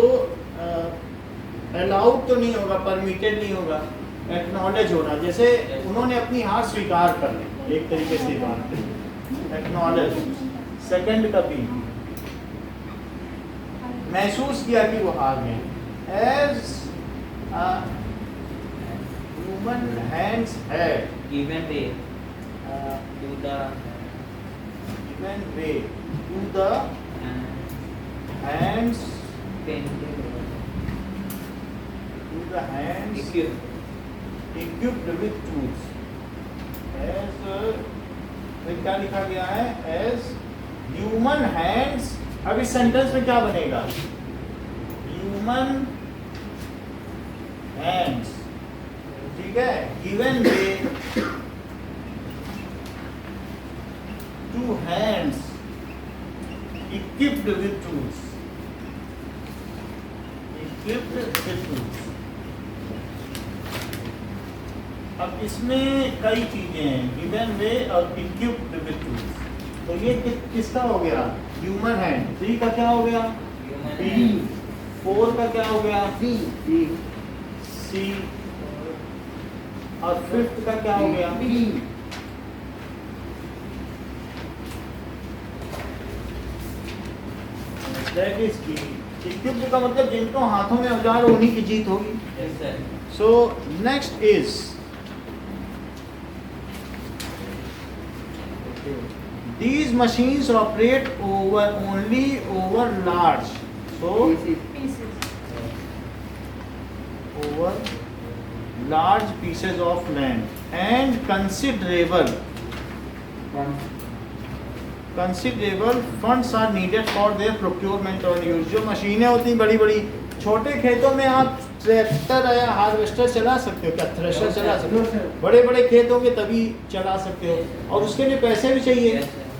अलाउड तो नहीं होगा, परमिटेड नहीं होगा, एक्नॉलेज होना। जैसे उन्होंने अपनी हार स्वीकार कर ली, एक तरीके से बात एक्नॉलेज। सेकंड का भी महसूस किया कि वो हार गए। As human hands had given way to the given way to the hands painted to the hands equipped with tools as फिर क्या लिखा गया है? as human hands। अब इस सेंटेंस में क्या बनेगा? human hands, ठीक है, given way to hands equipped with tools, equipped with tools। अब इसमें कई चीजें हैं, given way और equipped with tools। तो ये किसका हो गया? Human hand. 3 का क्या हो गया? Human B। 4 का क्या हो गया? C C। और 5th का क्या हो गया? D That is key। Equipped का मतलब जिनको हाथों में औजार, उन्हीं की जीत होगी। Yes sir. So next is these machines operate only over large, so over large pieces of land and considerable funds are needed for their procurement और use। जो मशीनें होती हैं बड़ी बड़ी, छोटे खेतों में आप ट्रैक्टर या हार्वेस्टर चला सकते हो क्या? थ्रेशर चला सकते हो। बड़े बड़े खेतों में तभी चला सकते हो और उसके लिए पैसे भी चाहिए।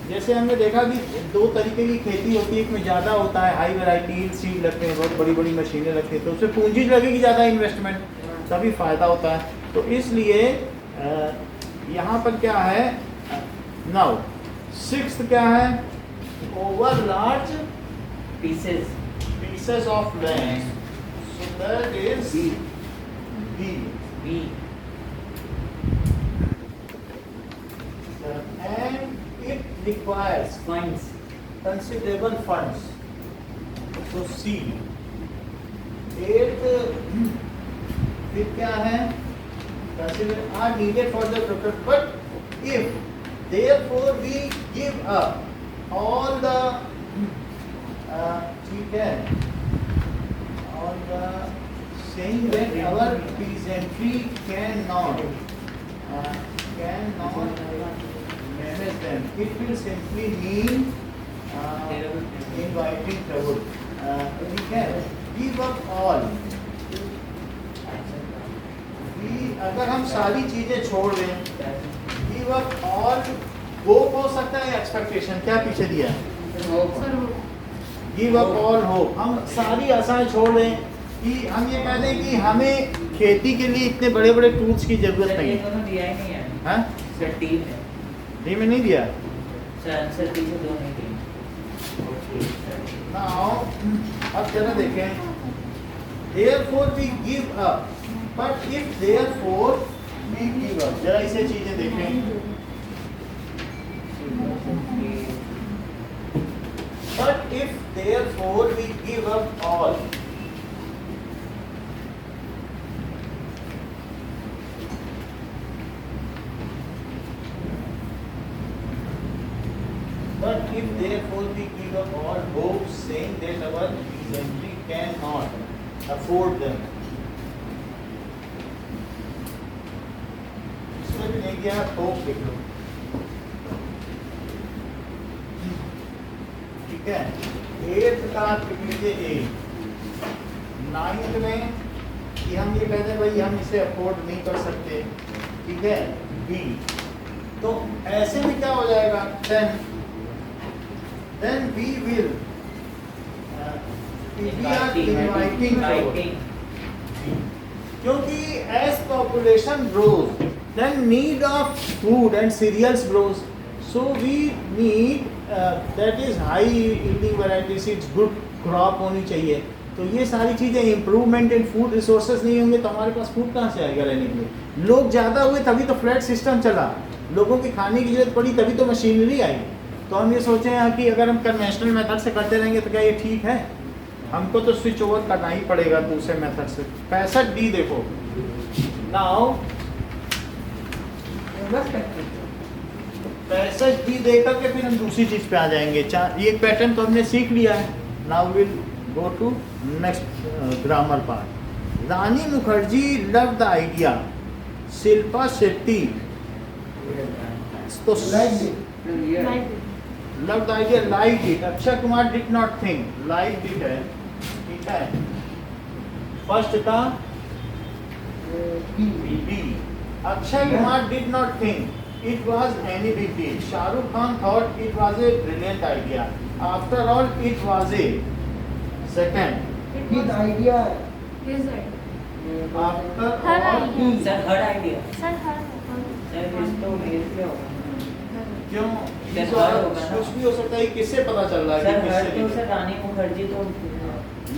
जैसे हमने देखा कि 2 तरीके की खेती होती है, एक में ज़्यादा होता है, हाई वैरायटी सीड लगते हैं, बहुत बड़ी बड़ी मशीनें लगती हैं, तो उसमें पूंजी लगेगी ज़्यादा, इन्वेस्टमेंट, तभी फ़ायदा होता है। तो इसलिए यहाँ पर क्या है? नाउ 6th क्या है? Over large pieces of land, so that is B। And it requires funds considerable funds, so C। 8th फिर क्या है? Consider are needed for the procurement, but if therefore we give up all the ठीक है, all the saying that our peasantry cannot manage them, it will simply mean inviting trouble। We can give up all, अगर हम सारी चीजें छोड़ दें, give up all, hope हो सकता है, एक्सपेक्टेशन क्या पीछे दिया है? गिव अप ऑल होप, हम सारी आशाएं छोड़ दें कि हम ये कह दें कि हमें खेती के लिए इतने बड़े बड़े टूल्स की जरूरत नहीं है। दिया ही नहीं है हाँ? सर, टीम है डी में नहीं दिया। सर, आंसर टी से 2 नहीं दिए। नाउ अब जरा देखें, therefore we give up, but if therefore we give up, जरा इसे चीजें देखें। But if therefore we give up all, but if therefore we give up all hope, saying that our peasantry cannot afford them, इसमें भी नहीं किया, hope लिख लो, ठीक है। 8th का लिख लीजिए A। 9th में कि हम ये कहते हैं भाई हम इसे अफोर्ड नहीं कर सकते, ठीक है, बी। तो ऐसे में क्या हो जाएगा, देन वी विल Inviting. क्योंकि as population grows then need of food and cereals grows, so we need that is high yielding varieties, it's good crop होनी चाहिए। तो ये सारी चीज़ें, इम्प्रूवमेंट इन फूड रिसोर्सेज नहीं होंगे तो हमारे पास फूड कहाँ से आएगा रहने के लिए। लोग ज़्यादा हुए तभी तो फ्लैट सिस्टम चला, लोगों की खाने की जरूरत पड़ी तभी तो मशीनरी आई। तो हम ये सोचे हैं कि अगर हम कन्वेंशनल मेथड से करते रहेंगे तो क्या ये ठीक है, हमको तो स्विच ओवर करना ही पड़ेगा दूसरे मेथड से। 65D देखो, नाउ बस करते 65D देख करके फिर हम दूसरी चीज पे आ जाएंगे। ये पैटर्न तो हमने सीख लिया है। Now will go to next grammar part. Rani Mukherjee love the idea, Shilpa Shetty तो love the idea, like it. Akshay Kumar did not think, like it है, ठीक है। फर्स्ट का B, Akshay Kumar did not think it was any big deal, Shahrukh Khan thought it was a brilliant idea, after all it was a. Second, His idea. After her all, idea. Sir her idea sir her sir इस तो mail से होगा क्यों sir, इस हर बार होगा ना। कुछ भी हो सकता है, किससे पता चल रहा है सर कि हर किससे तो सर रानी मुखर्जी तो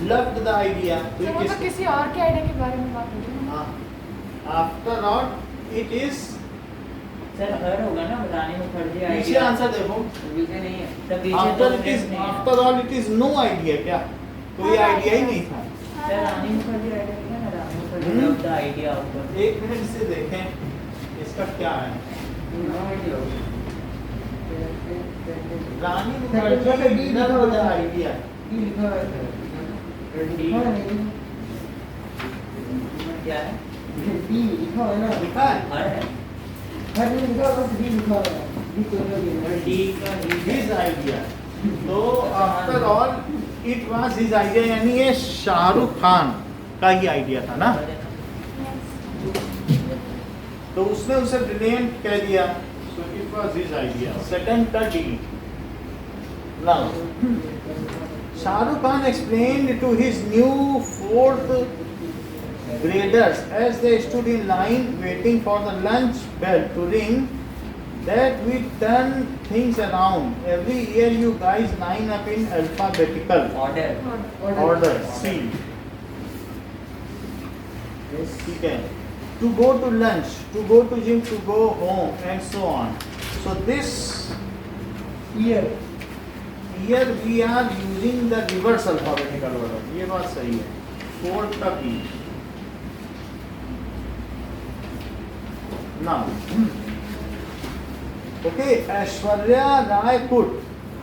लव्ड द आइडिया, तो तो ये वो तो किस किसी और के आइडिया के बारे में बात हो रही है ना। After all it is, sir her होगा ना, रानी मुखर्जी पीछे आइडिया आंसर देखो, पीछे नहीं है सर, पीछे आफ्टर तो इट इज, नहीं है। After all it is no idea, क्या कोई आइडिया ही नहीं था। सर रानी मुखर्जी आइडिया है ना, Rani Mukherjee hmm. Love the idea ऊपर एक मिनट से देखें इसका क्या है। Rani Mukherjee loved the idea, D लिखा हुआ है सर। लिखा है नहीं? क्या है D लिखा हुआ है ना? लिखा है हर है हर नहीं लिखा हुआ, बस D लिखा हुआ है। D तो नहीं है। और डी का हिज आइडिया। तो after all it was his idea, यानी ये शाहरुख खान का ही आइडिया था ना, तो उसने उसे ब्रिलियंट कह दिया, so it was his idea. Second का D, now Shahrukh Khan explained to his new fourth graders as they stood in line waiting for the lunch bell to ring that we turn things around. Every year you guys line up in alphabetical order order. C. ठीक है. To go to lunch, to go to gym, to go home, and so on. So this Year. here we are using the reverse alphabetical order. ये बात सही है. Fourth का B. Now, okay, Aishwarya Rai put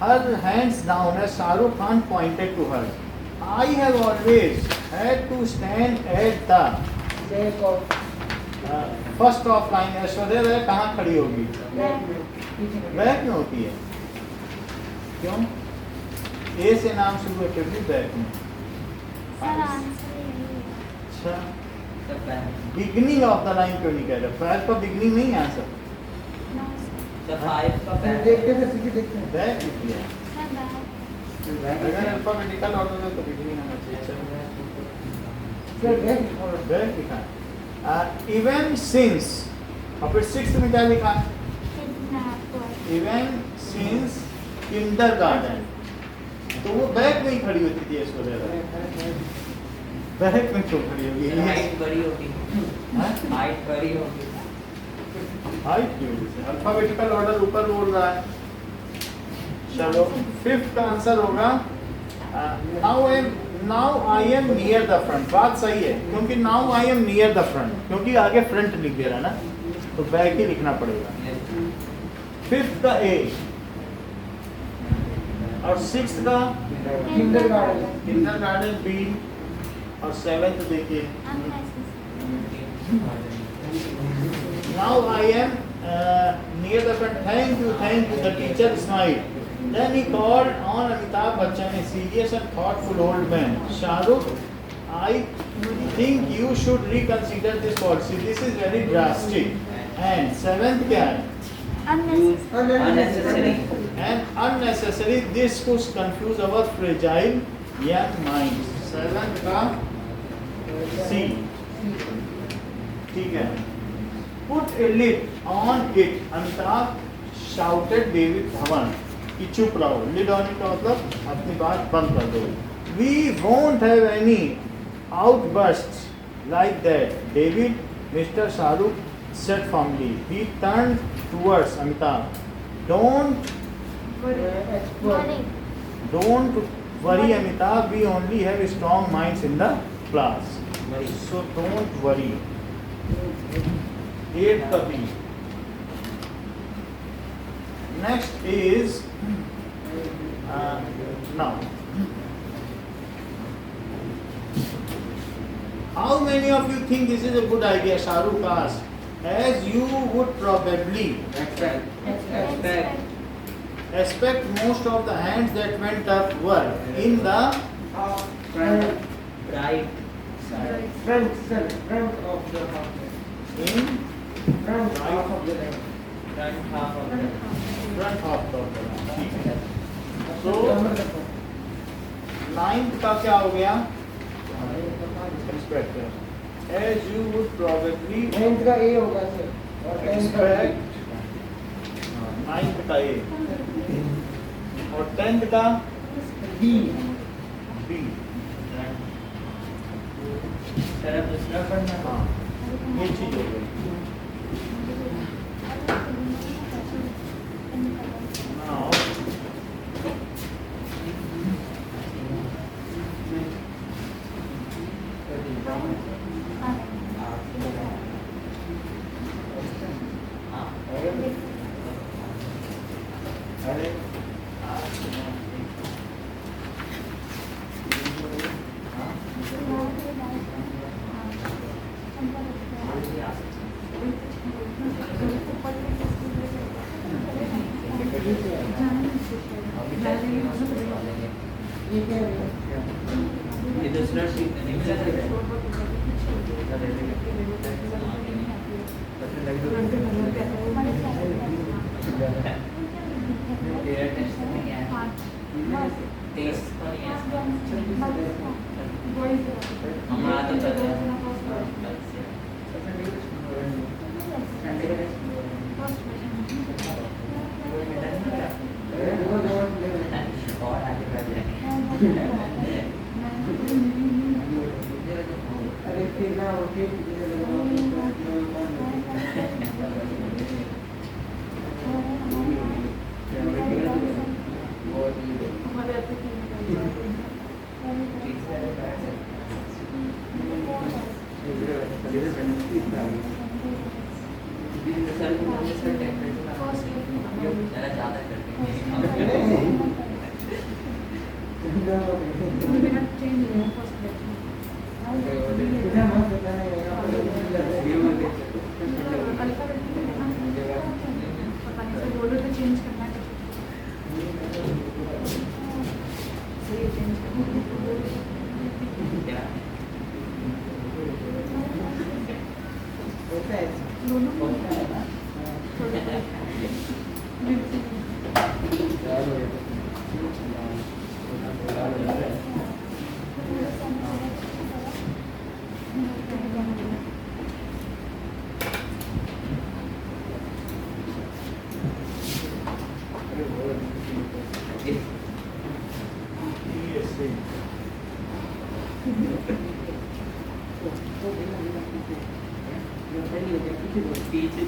her hands down as Shahrukh Khan pointed to her. I have always had to stand at the Back of. first of line. Aishwarya Rai कहाँ खड़ी होगी? Back में होती है. क्यों? ए से नाम शुरू है फिर भी बैक में. सर आंसर यही है। अच्छा, सब back beginning of the line क्यों नहीं कह रहे? बैक का बिगनिंग नहीं answer, no sir. Sir five का सर बैक देखते हैं, पीछे देखते हैं। बैक लिखी है. Sir back. अगर अल्फाबेटिकल ऑर्डर में तो बिगनिंग होना चाहिए. सर back लिखा हुआ है। बैक लिखा है. इवन सिंस, और फिर सिक्स में क्या लिखा है? किडनैप हुआ। Even since kindergarten. तो वो बैक में ही खड़ी होती थी ऐश्वर्या राय. बैक में क्यों खड़ी होगी? हाइट बड़ी होगी, हाँ? हाइट बड़ी होगी। हाइट की वजह से. अल्फाबेटिकल ऑर्डर ऊपर बोल रहा है. चलो, फिफ्थ का आंसर होगा now I am near the front. बात सही है, क्योंकि now I am near the front, क्योंकि आगे फ्रंट लिख दे रहा है ना, तो बैक ही लिखना पड़ेगा. फिफ्थ का ए, और सिक्स्थ का Kindergarten. किंडरगार्टन बी, और सेवेंथ देखिए. Now I am near the front. Thank you, thank you. The teacher smiled. Then he called on Amitabh Bachchan, a serious and thoughtful old man. Shahrukh, I think you should reconsider this policy. This is very drastic. And seventh क्या है? Unnecessary. And unnecessary. This could confuse our fragile young minds. Seventh का C. ठीक है. Put a lid on it. Amitabh shouted David Dhawan कि चुप रहो. Lid on it का मतलब अपनी बात बंद कर दो. We won't have any outbursts like that. David, Mr. Shahrukh said firmly. He turned towards Amitabh. Don't Worry. worry, Amitabh. We only have strong minds in the class. So don't worry. 8 का B. Next is now. How many of you think this is a good idea? Shahrukh asked. As you would probably expect, most of the hands that went up were in the Right. Front of the house. in Front half of the leg. Front half of the front of the ठीक है. So Number the phone. 9th का क्या हो गया? Inspector. As you would probably Ninth का A होगा sir और 10th का B. expect. 9th का A और 10th का B. B. सर अब दूसरा पढ़ना हाँ, ये चीज हो गई. Now ये क्या है? ये दूसरा शीट नहीं तेरा टेस्ट नहीं है टेस्ट तो नहीं है हमारा तो चलता है और आगे बढ़ जाएंगे अरे फिर ना ओके ज़्यादा करते चेंज करना क्या होता है पीछे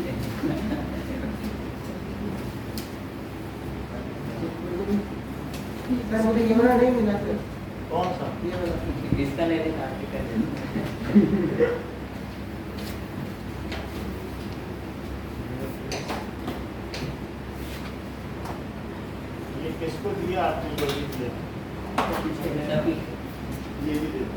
सर मुझे ये वाला नहीं मिला सर कौन सा? ये वाला इसका ले लेना कर ये किसको दिया आपने? जो भी दिया सभी ये भी दे दो.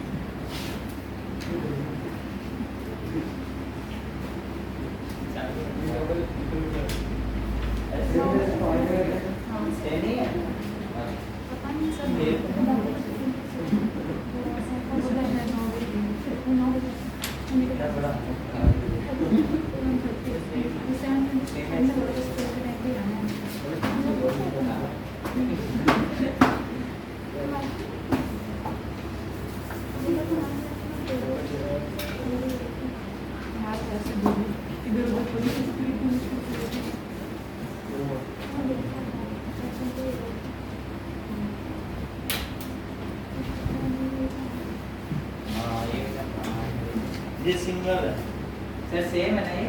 नहीं है पता नहीं सर ये सिंगल है। सर सेम है ना ये?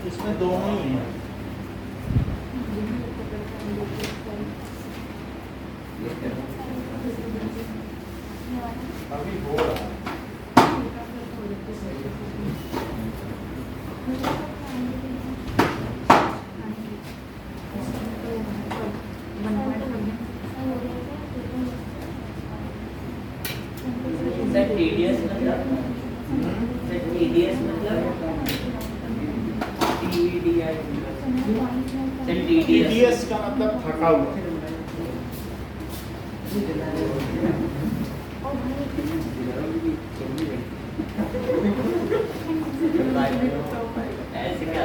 इसमें दोनों ही हैं। अभी हो रहा है। सर टीडीएस मतलब? सर टीडीएस मतलब? टीडीआई सर टीडीएस TDS का मतलब थका हुआ। ऐसे क्या?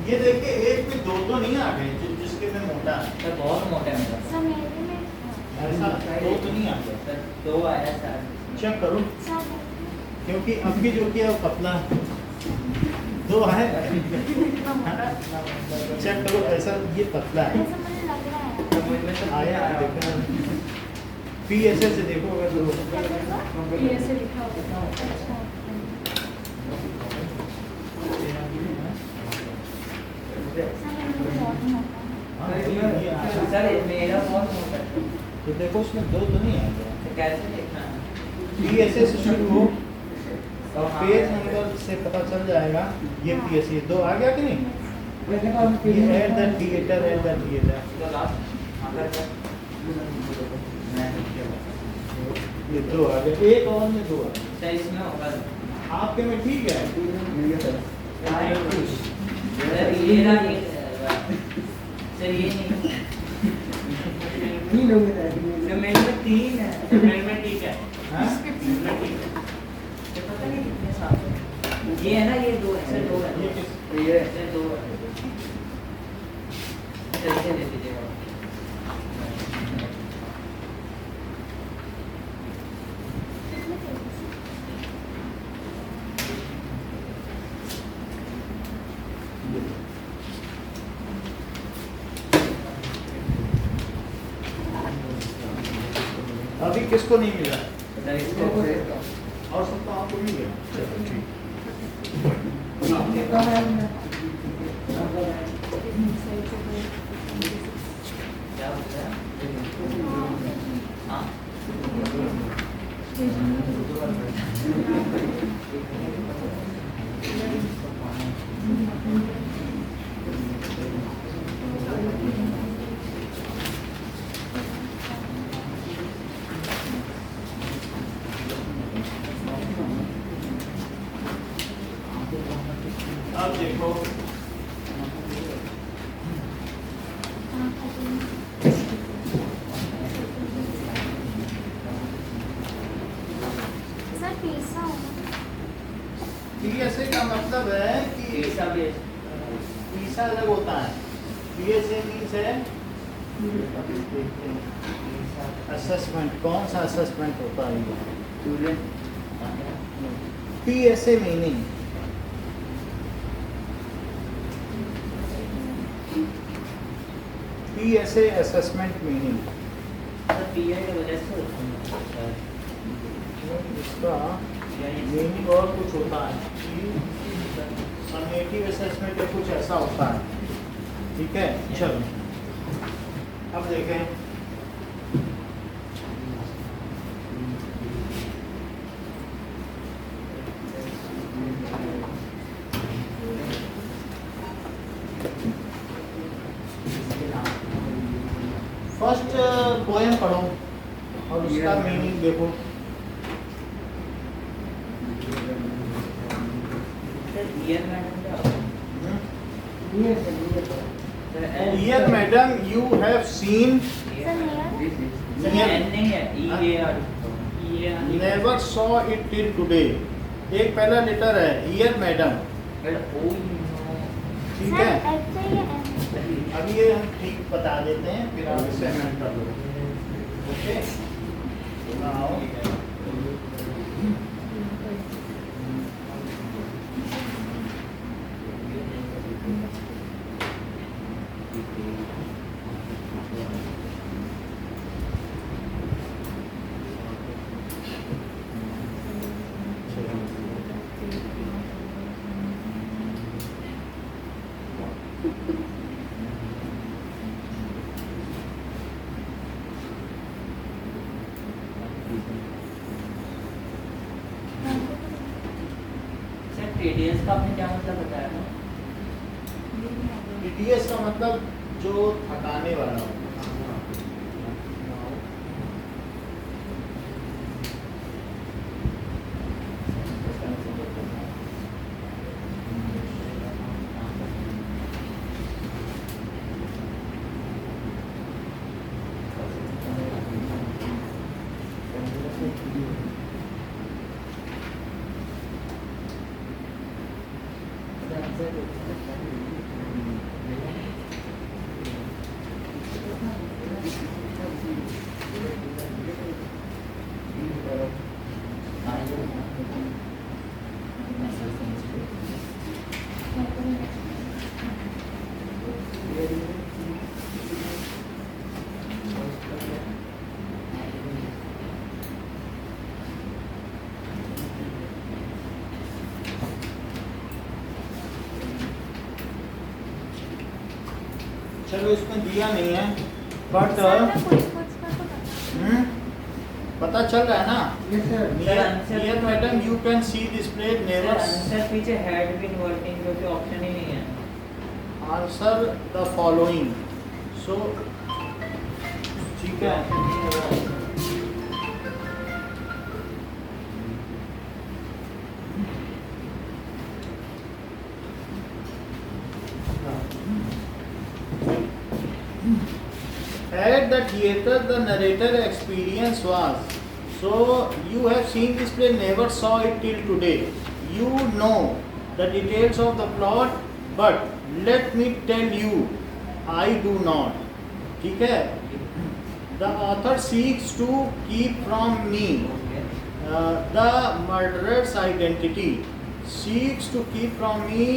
ये देखिए एक में दो तो नहीं आ गए जिसके में मोटा है। सर बहुत मोटा है मेरा। सर मेरे में ऐसा दो तो नहीं आ गया। सर दो आया सर। चेक करो सर क्योंकि अभी जो किया वो पतला है। दो है। चेक करो ऐसा ये पतला है। ऐसा मुझे लग रहा है। तो मुझ में तो आया देखो PSA से देखो अगर दो ये ऐसे लिखा होगा। अच्छा सर मेरे में बहुत मोटा है। हाँ, ये आ रहा है। सर मेरा बहुत मोटा है। तो देखो उसमें दो तो नहीं आ गया। तो कैसे देखना है? PSA से शुरू हो और पेज नंबर से पता चल जाएगा ये PSA दो आ गया कि नहीं। ये एट द थिएटर तो लास्ट हाँ कर ये दो आ गया। एक और में दो आ गया। सर इसमें होगा आपके में ठीक है। सर ये ना ये सर ये नहीं तीन हो गए थे। सर मेरे में तीन है। सर मेरे में ठीक है। हाँ? सर पता नहीं कितने साल है। ये है ना ये दो है सर दो है ये किस ये सर दो है सर इसे दे दीजिएगा अभी किसको नहीं मिला सर इसको और सबको आपको मिल गया। चलो ठीक। क्या होता है हाँ अब देखो सर पिज्जा होगा। PSA का मतलब है कि ऐसा भी है PISA अलग होता है। PSA मीन्स है असेसमेंट। कौन सा असेसमेंट होता है ये? PSA meaning PSA assessment meaning sir pi की वजह से होता है इसका मीनिंग और कुछ होता है। समेटिव असेसमेंट या कुछ ऐसा होता है। ठीक है चलो अब देखें फर्स्ट पोएम पढ़ो और उसका मीनिंग देखो। सर ईयर मैडम क्या होता है? हम्म? ये है, ये है। Sir Dear madam, you have seen, sir near an नहीं है E A R never saw it till today. एक पहला लेटर है dear madam, ठीक सर है। एफ से या एम अभी ये हम ठीक बता देते हैं, फिर आप इसे amend कर दो। ओके, now सर टीडीएस का आपने क्या मतलब बताया था? TDS का मतलब जो थकाने वाला हो। चलो इसमें दिया नहीं है, बट सर मैं कुछ कुछ का तो पता पता चल रहा है ना। Yes, sir. Dear madam, you can see displayed never answer पीछे हैड बीन वर्किंग जो कि ऑप्शन ही नहीं है। answer the following. So ठीक है, ऑप्शन नहीं है। at the theater the narrator experience was, so you have seen this play, never saw it till today, you know the details of the plot, but let me tell you I do not, ठीक है। The author seeks to keep from me the murderer's identity, seeks to keep from me,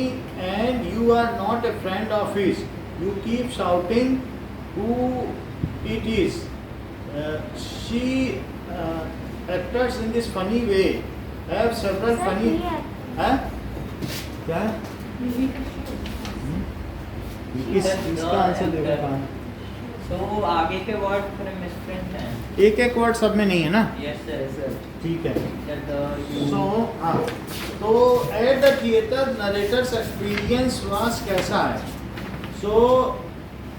and you are not a friend of his, you keep shouting who it is. She actors in this funny way, have several sir funny clear हैं क्या इसका answer देखो कहाँ है? तो आगे के word थोड़े मिसप्रिंट हैं। एक एक वर्ड सब में नहीं है ना, यस सर। ठीक है। सर सो हाँ, तो at the theatre narrator's experience was कैसा है? सो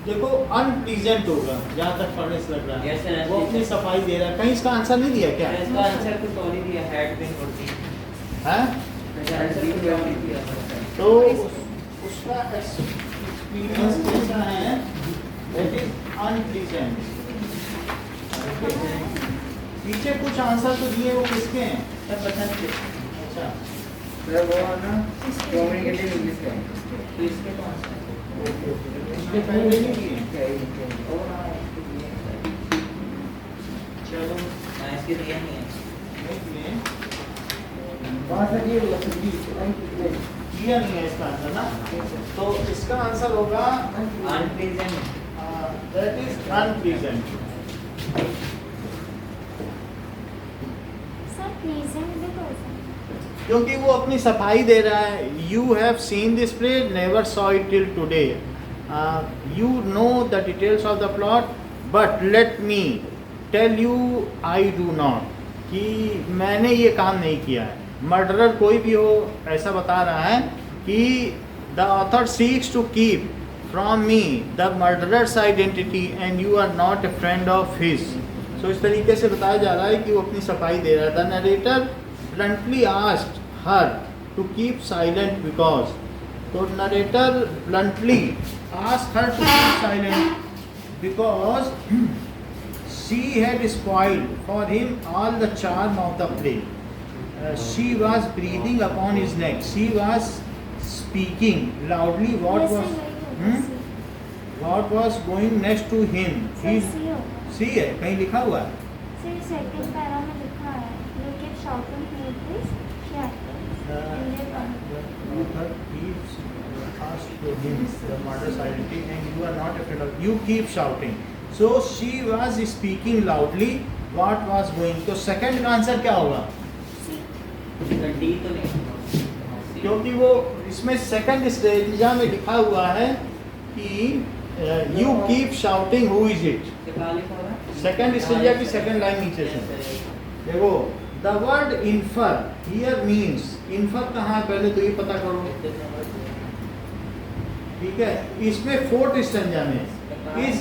देखो अनप्लीजेंट होगा जहाँ तक पढ़ने से लग रहा है। Yes, sir. वो अपनी सफाई दे रहा है, कहीं इसका आंसर नहीं दिया क्या इसका आंसर कुछ और ही दिया, हैड बीन वर्किंग। है? आंसर कुछ और ही दिया सर। तो उसका एक्सपीरियंस कैसा है? That is unpleasant. पीछे कुछ आंसर तो दिए, वो किसके हैं? सर पसंद से। अच्छा, सर वो है ना कम्युनिकेटिव इंग्लिश का तो इसके कौन सा है? इसके पहले नहीं दिए। और हाँ, इसके दिए हैं सर। चलो हाँ, इसके दिए नहीं है। नहीं दिए, वहाँ से ये लकड़ी दिया नहीं है इसका आंसर ना। तो इसका आंसर होगा unpleasant. That is unpleasant. Sir pleasant भी तो हो सकता है। क्योंकि वो अपनी सफाई दे रहा है। You have seen this play, never saw it till today, you know the details of the plot, but let me tell you I do not, कि मैंने ये काम नहीं किया है। मर्डरर कोई भी हो, ऐसा बता रहा है कि the author seeks to keep from me the murderer's identity and you are not a friend of his. So इस तरीके से बताया जा रहा है कि वो अपनी सफाई दे रहा है। The narrator bluntly asked her to keep silent because तो narrator bluntly asked her to keep silent because she had spoiled for him all the charm of the play. She was breathing upon his neck. She was speaking loudly what was going next to him. He सी है कहीं लिखा हुआ है. See, second para में लिखा है. You keep shouting like this. She acted. Author keeps asked to him the murder's identity and you are not afraid of. You keep shouting. So she was speaking loudly. What was going? तो second का answer क्या होगा? D तो नहीं, क्योंकि वो इसमें second स्टेजा में लिखा हुआ है कि you keep shouting who is it. Second stanza की सेकंड लाइन नीचे से देखो. The word infer here means, infer कहाँ है पहले तो ये पता करो. ठीक है, इसमें फोर्थ स्टेजा में is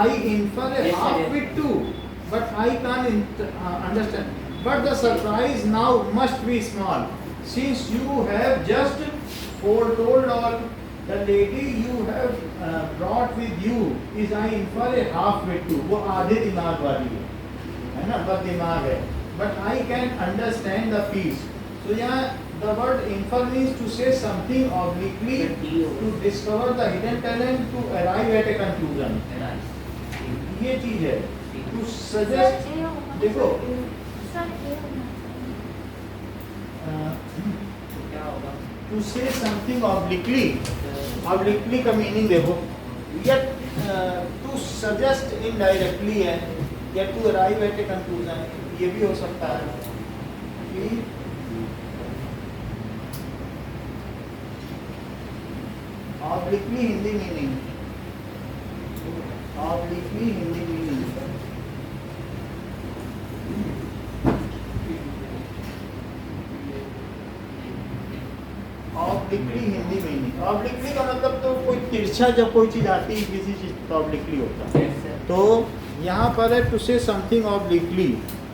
I infer a half with two but I can't understand. But the surprise now must be small, since you have just foretold all. The lady you have brought with you is I infer a half with two. वो आधे दिमाग वाली है ना, बस दिमाग है. But I can understand the piece. So यहाँ the word infer means to say something obliquely, to discover the hidden talent, to arrive at a conclusion. ये चीज है. To suggest, देखो to say something obliquely. Obliquely का meaning देखो. Yet to suggest indirectly है, या to arrive at a conclusion. ये भी हो सकता है कि obliquely Hindi meaning. Obliquely Hindi meaning. Obliquely Hindi meaning. Obliquely का मतलब तो कोई तिरछा जब कोई चीज आती है किसी चीज तो ऑब्लिकली होता है. तो यहाँ पर है टू से समथिंग ऑब्लिकली,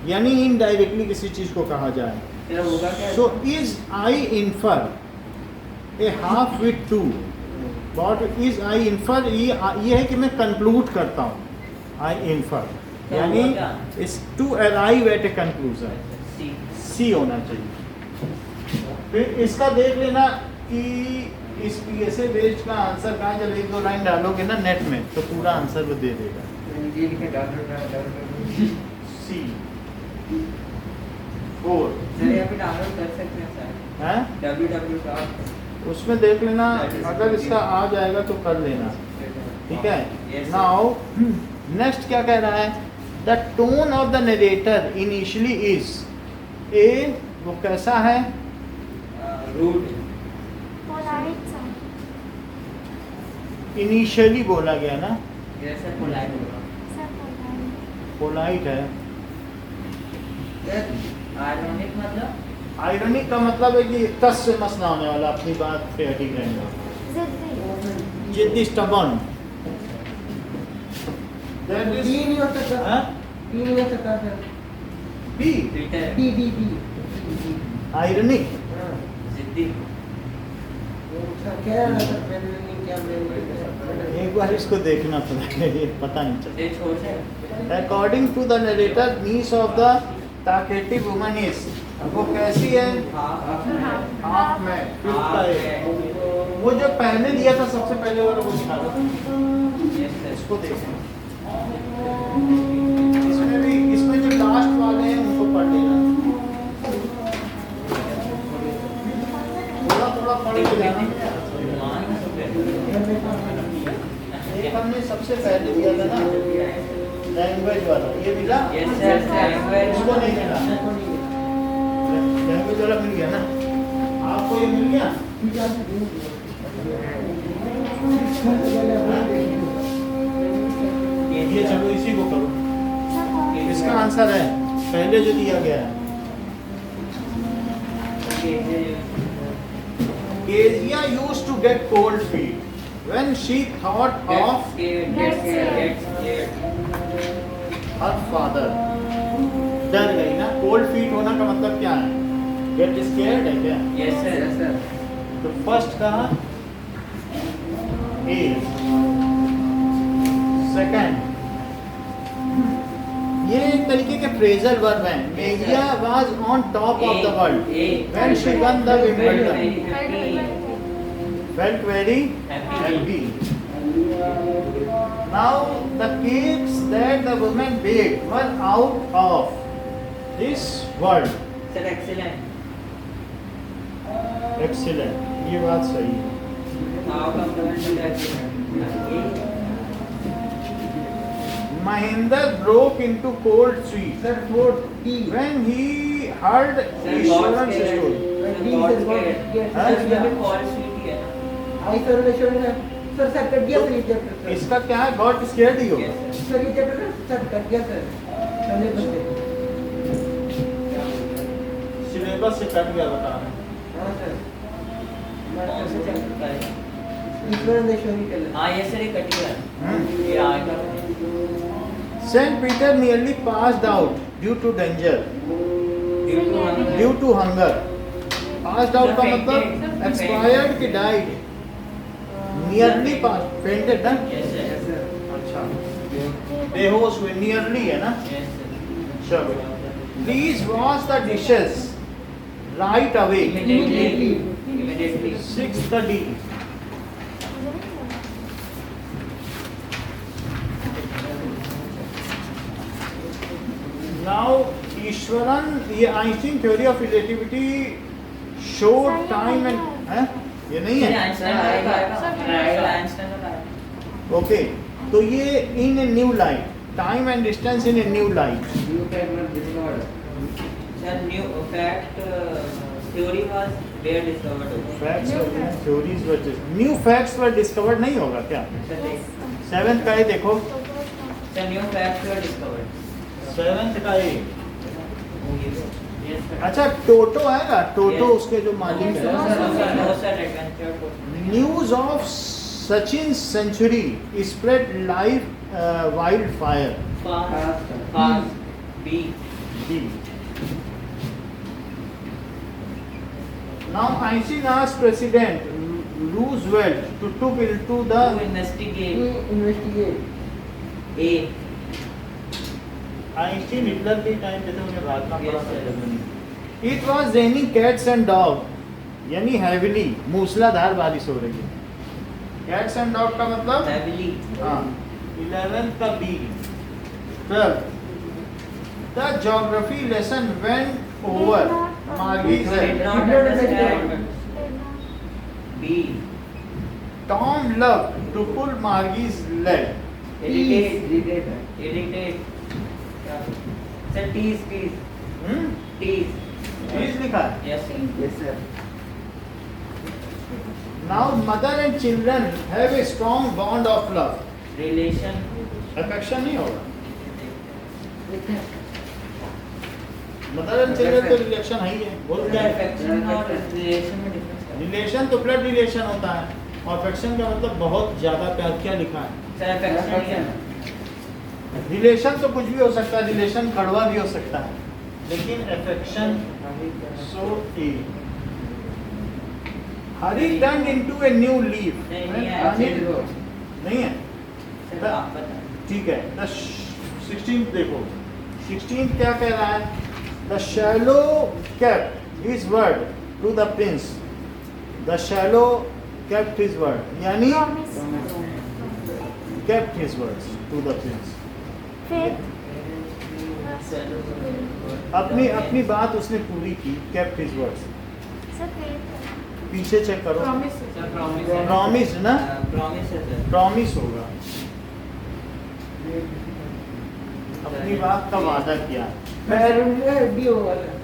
यानी इनडायरेक्टली किसी चीज को कहा जाए. So is I infer a half with two. What is I infer, ये है कि मैं कंक्लूड करता हूँ. आई इन्फर यानी is to arrive at a conclusion. C होना चाहिए. फिर इसका देख लेना कि इस पीएसए बेस्ड का आंसर कहाँ. जब एक दो लाइन डालोगे ना नेट में तो पूरा आंसर वो दे देगा. सी 4 डाउनलोड कर सकते हैं सर. हैं www. उसमें देख लेना, अगर इसका आ जाएगा तो कर लेना. ठीक है. नाउ नेक्स्ट क्या कह रहा है. The tone of the narrator initially is a. वो कैसा है? रूड. polite sound. इनिशियली बोला गया ना. जैसे पोलाइट होगा. Sir, polite. पोलाइट है. आयरनिक मतलब, आयरनिक का मतलब है कि तस से मस ना होने वाला, अपनी बात पे अटिक रहना. जिद्दी. जिद्दी, स्टबर्न. दैट इज बी नहीं हो सकता. हां बी नहीं हो सकता sir. B. Twitter. B B B. Ironic. जिद्दी. क्या है सर, मैंने क्या मैंने एक बार इसको देखना पड़ेगा, ये पता नहीं चलता. ये छोड़ से. According to the narrator, niece of the talkative woman is. वो कैसी है? हाफ में. फिफ्थ का है. वो जो पहले दिया था सबसे पहले वाला वो दिखा दो. इसको देखो. इसमें जो लास्ट वाले हैं उनको पढ़ लेना. थोड़ा थोड़ा पढ़ के जाना. एक हमने सबसे पहले दिया था ना लैंग्वेज वाला, ये मिला. इसको नहीं मिला. लैंग्वेज वाला मिल गया ना आपको. ये मिल गया. ये चलो इसी को करो. इसका आंसर है पहले जो दिया गया है. Kezia used to get cold feet when she thought of her father. डर गई ना. कोल्ड फीट होना का मतलब क्या है? गेट स्केयर्ड है क्या? Yes sir. तो फर्स्ट कहा is, सेकंड ये एक तरीके के फ्रेजल वर्ब हैं. मेघिया was on top of the world when she won the Wimbledon. Felt very happy. Now the cakes that the woman baked were out of this world. Sir excellent. Excellent. ये बात सही है. How compliment excellent. Mahinder broke into cold sweat Sir, what D? when he heard Ishwaran's story. I sir ने shown है. Sir sir cut दिया sir ये chapter. इसका क्या है? God scared ही होगा. सर ये चैप्टर सर कट दिया सर. पहले बच्चे. सिलेबस से कट गया बता रहे हैं. हाँ सर. कौन सा चैप्टर का है? ईश्वर ने shown ही हाँ ये सर ये कट गया. ये आएगा. Saint Peter nearly passed out due to danger, due to hunger. Passed out का मतलब expired कि died. Nearly passed, fainted ना? Yes sir. अच्छा. बेहोश हुए, nearly है ना? Yes sir. चलो. Please wash the dishes right away. Immediately. Sixth D. Now Ishwaran, ये Einstein theory of relativity showed time and हैं? ये नहीं है. ओके. तो ये in a new light, time and distance in a new light. Sir, new fact theory was where discovered. Facts were, theories were just new facts were discovered नहीं होगा क्या? Sir, seventh का ये देखो. sir, new facts were discovered. Seventh का ये. Yes sir. अच्छा टोटो है ना? टोटो Yes. उसके जो मालिक Yes, है. No sir, adventure to. News of Sachin's century spread like wildfire. Fast. B. B. Now Einstein asked President Roosevelt to look into To the investigate. investigate. A. Einstein Hitler के time पे तो उन्हें भागना पड़ा Yes, था sir. Germany. It was raining cats and dogs, यानी heavily मूसलाधार बारिश हो रही है. Cats and dog का मतलब Heavily. हाँ. 11th का B. 12th. The geography lesson went over Margie's Did head. not understand. B. Tom loved to pull Margie's leg. Irritate. Sir, tease. Tease. Please लिखा है. Yes sir. Yes sir. Now mother and children have a strong bond of love. Relation. Affection नहीं होगा. Mother and children तो relation है ही है. बोल क्या है? Affection और relation में difference क्या है? रिलेशन तो ब्लड रिलेशन होता है और अफेक्शन का मतलब बहुत ज्यादा प्यार. क्या लिखा है? Sir, affection क्या है? रिलेशन तो कुछ भी हो सकता है. रिलेशन कड़वा भी हो सकता है लेकिन affection so A. Hari turn into a new leaf. नहीं है. नहीं है. Sir, आप बताएं. ठीक है. द 16th देखो. 16th क्या कह रहा है? The shallow kept his word to the prince. The shallow kept his word यानी kept his words to the prince. अपनी बात उसने पूरी की. kept his words. पीछे चेक करो. Sir, promise है. Promise ना? Promise है sir. प्रॉमिस होगा. अपनी बात का वादा किया.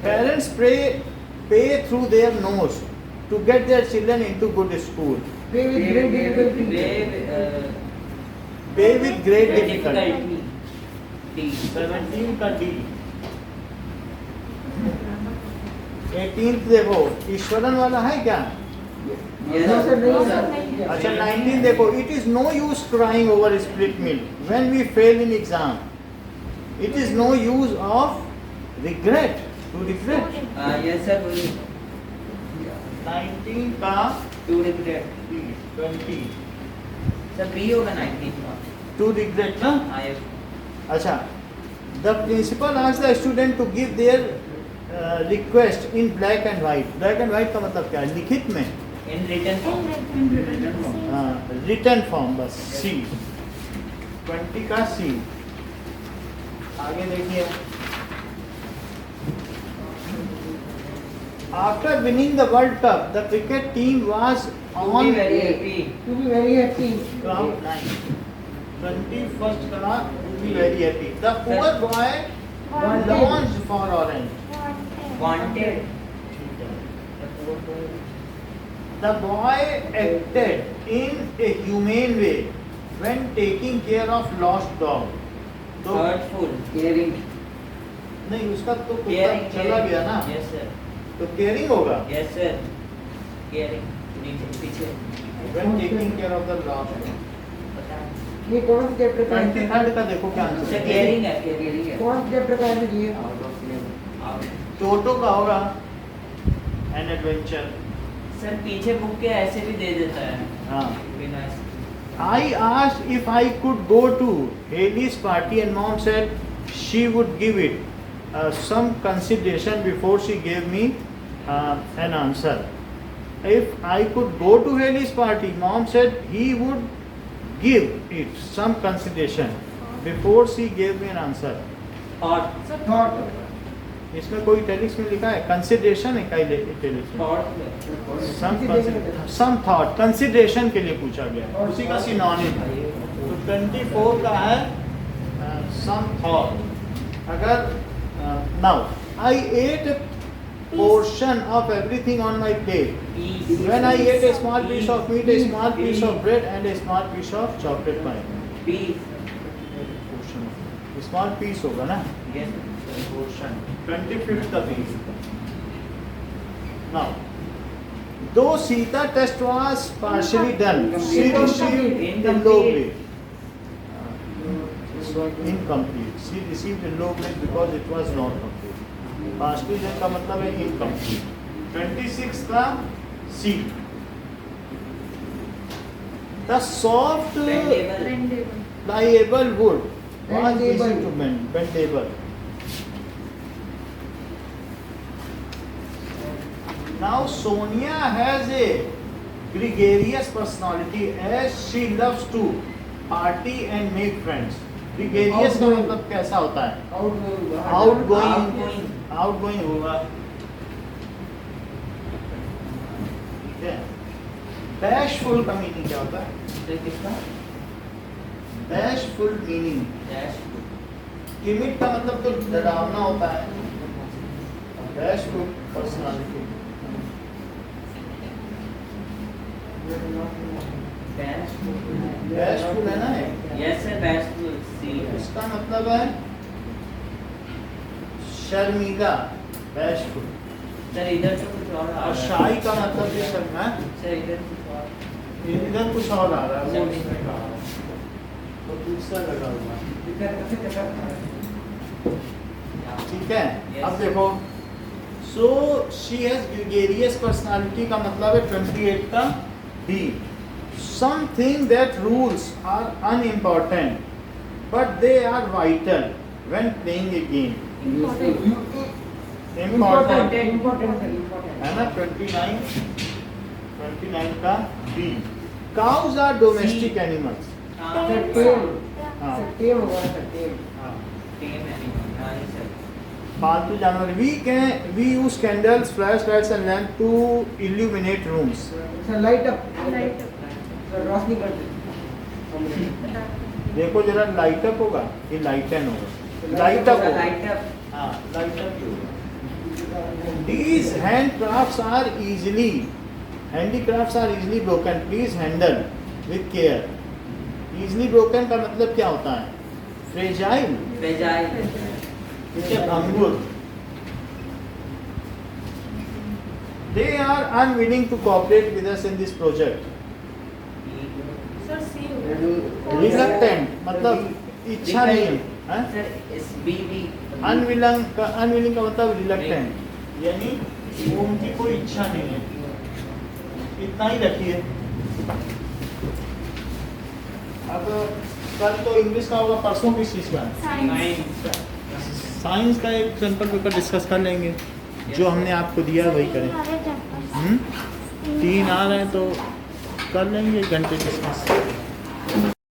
Parents pay through their nose to get their children into good school. Pay with great difficulty. D. 17 का D. 18th देखो. ईश्वरन वाला है क्या? Yes sir. अच्छा 19 देखो. It is no use crying over split milk when we fail in exam. It is no use of regret to regret. Yes sir. बोलिए. 19 का to regret. 20 sir B होगा 19 का। टू रिग्रेट ना। हाँ ये अच्छा, the principal asked the student to give their request in black and white. Black and white का मतलब क्या है? लिखित में, in return form. Return form, बस सी। 20 का सी। आगे देखिए, after winning the world cup the cricket team was on very happy. To be very happy. Cloud 9। 21st का be very happy. The poor boy launched for orange. Wanted. The boy acted in a humane way when taking care of lost dog. तो hurtful. Caring. नहीं, उसका तो कुत्ता caring चला गया ना, yes sir. तो केयरिंग होगा। Yes sir. केयरिंग नीचे पीछे। When taking care of the lost dog. ये कौन से चैप्टर का है? 23rd का देखो क्या आंसर सर है। केयरिंग है, केयरिंग है। कौन से चैप्टर का है ये? टोटो का होगा एन एडवेंचर। सर पीछे बुक के ऐसे भी दे देता है हाँ। बिना I asked if I could go to Haley's party and mom said she would give it some consideration before she gave me an answer. If I could go to Haley's party, mom said he would give it some consideration before she gave me an answer. Thought. Thought. इसमें कोई italics में लिखा है? Consideration है क्या italics में? Thought. Some thought, consideration के लिए पूछा गया, उसी का सिनोनिम है। तो 24 का है सम थॉट। अगर now I ate portion of everything on my plate. When I ate a small piece of meat, a small piece of bread, and a small piece of chocolate pie. Piece. Portion. Small piece होगा ना? Yes Portion. 25th का piece. Now, though Sita test was partially done, she received a low grade. Incomplete. She received a low grade because it was not complete. Partially done का मतलब है incomplete. 26 का C. The soft pliable wood was easy to bend, bendable. Now Sonia has a gregarious personality as she loves to party and make friends. Gregarious का मतलब कैसा होता है? Outgoing. Outgoing होगा। ठीक है। बैशफुल का मीनिंग क्या होता है? सर किसका? Bashful meaning, dash. टिमिड का मतलब तो डरावना होता है। Bashful personality. बैशफुल है ना? यस सर बैशफुल सी। इसका मतलब है शर्मीला, बैशफुल। सर इधर तो कुछ और आ और रहा है। शाई का मतलब भी शर्मा है। सर इधर कुछ और। इधर कुछ और आ रहा है, वो सर, इसमें कहा है। तो दूसरा लगा हुआ है। ठीक है। Yes. अब देखो, so she has gregarious personality का मतलब है 28 का D. Something that rules are unimportant but they are vital when playing a game. Important है ना? 29 का B. Cows are domestic animals. हाँ Sir, सर tame. हाँ। Sir, tame होगा ना, sir, tame. हाँ। Team animal. हाँ जी सर। पालतू जानवर। We use candles, flash lights and lamp to illuminate rooms. Sir, light up. Sir, रोशनी कर दे. देखो जरा, लाइट अप होगा, ये लाइटन होगा। लाइट अप होगा। Light up. हाँ, लाइट अप ही होगा। These handcrafts are easily, handicrafts are easily broken. Please handle with care. Easily broken का मतलब क्या होता है? Fragile, fragile. ठीक है, भंगुर। They are unwilling to cooperate with us in this project. Reluctant मतलब इच्छा नहीं है, हैं? सर इस बी अनविलिंग का मतलब रिलक्टेंट, यानी उनकी कोई इच्छा नहीं है। इतना ही रखिए। अब कल तो इंग्लिश का होगा, परसों किस चीज़ का है? साइंस। साइंस का एक सैंपल पेपर डिस्कस कर लेंगे, जो हमने आपको दिया वही करें। सारे चैप्टर्स 3 आ रहे हैं तो कर लेंगे 1 घंटे डिस्कस।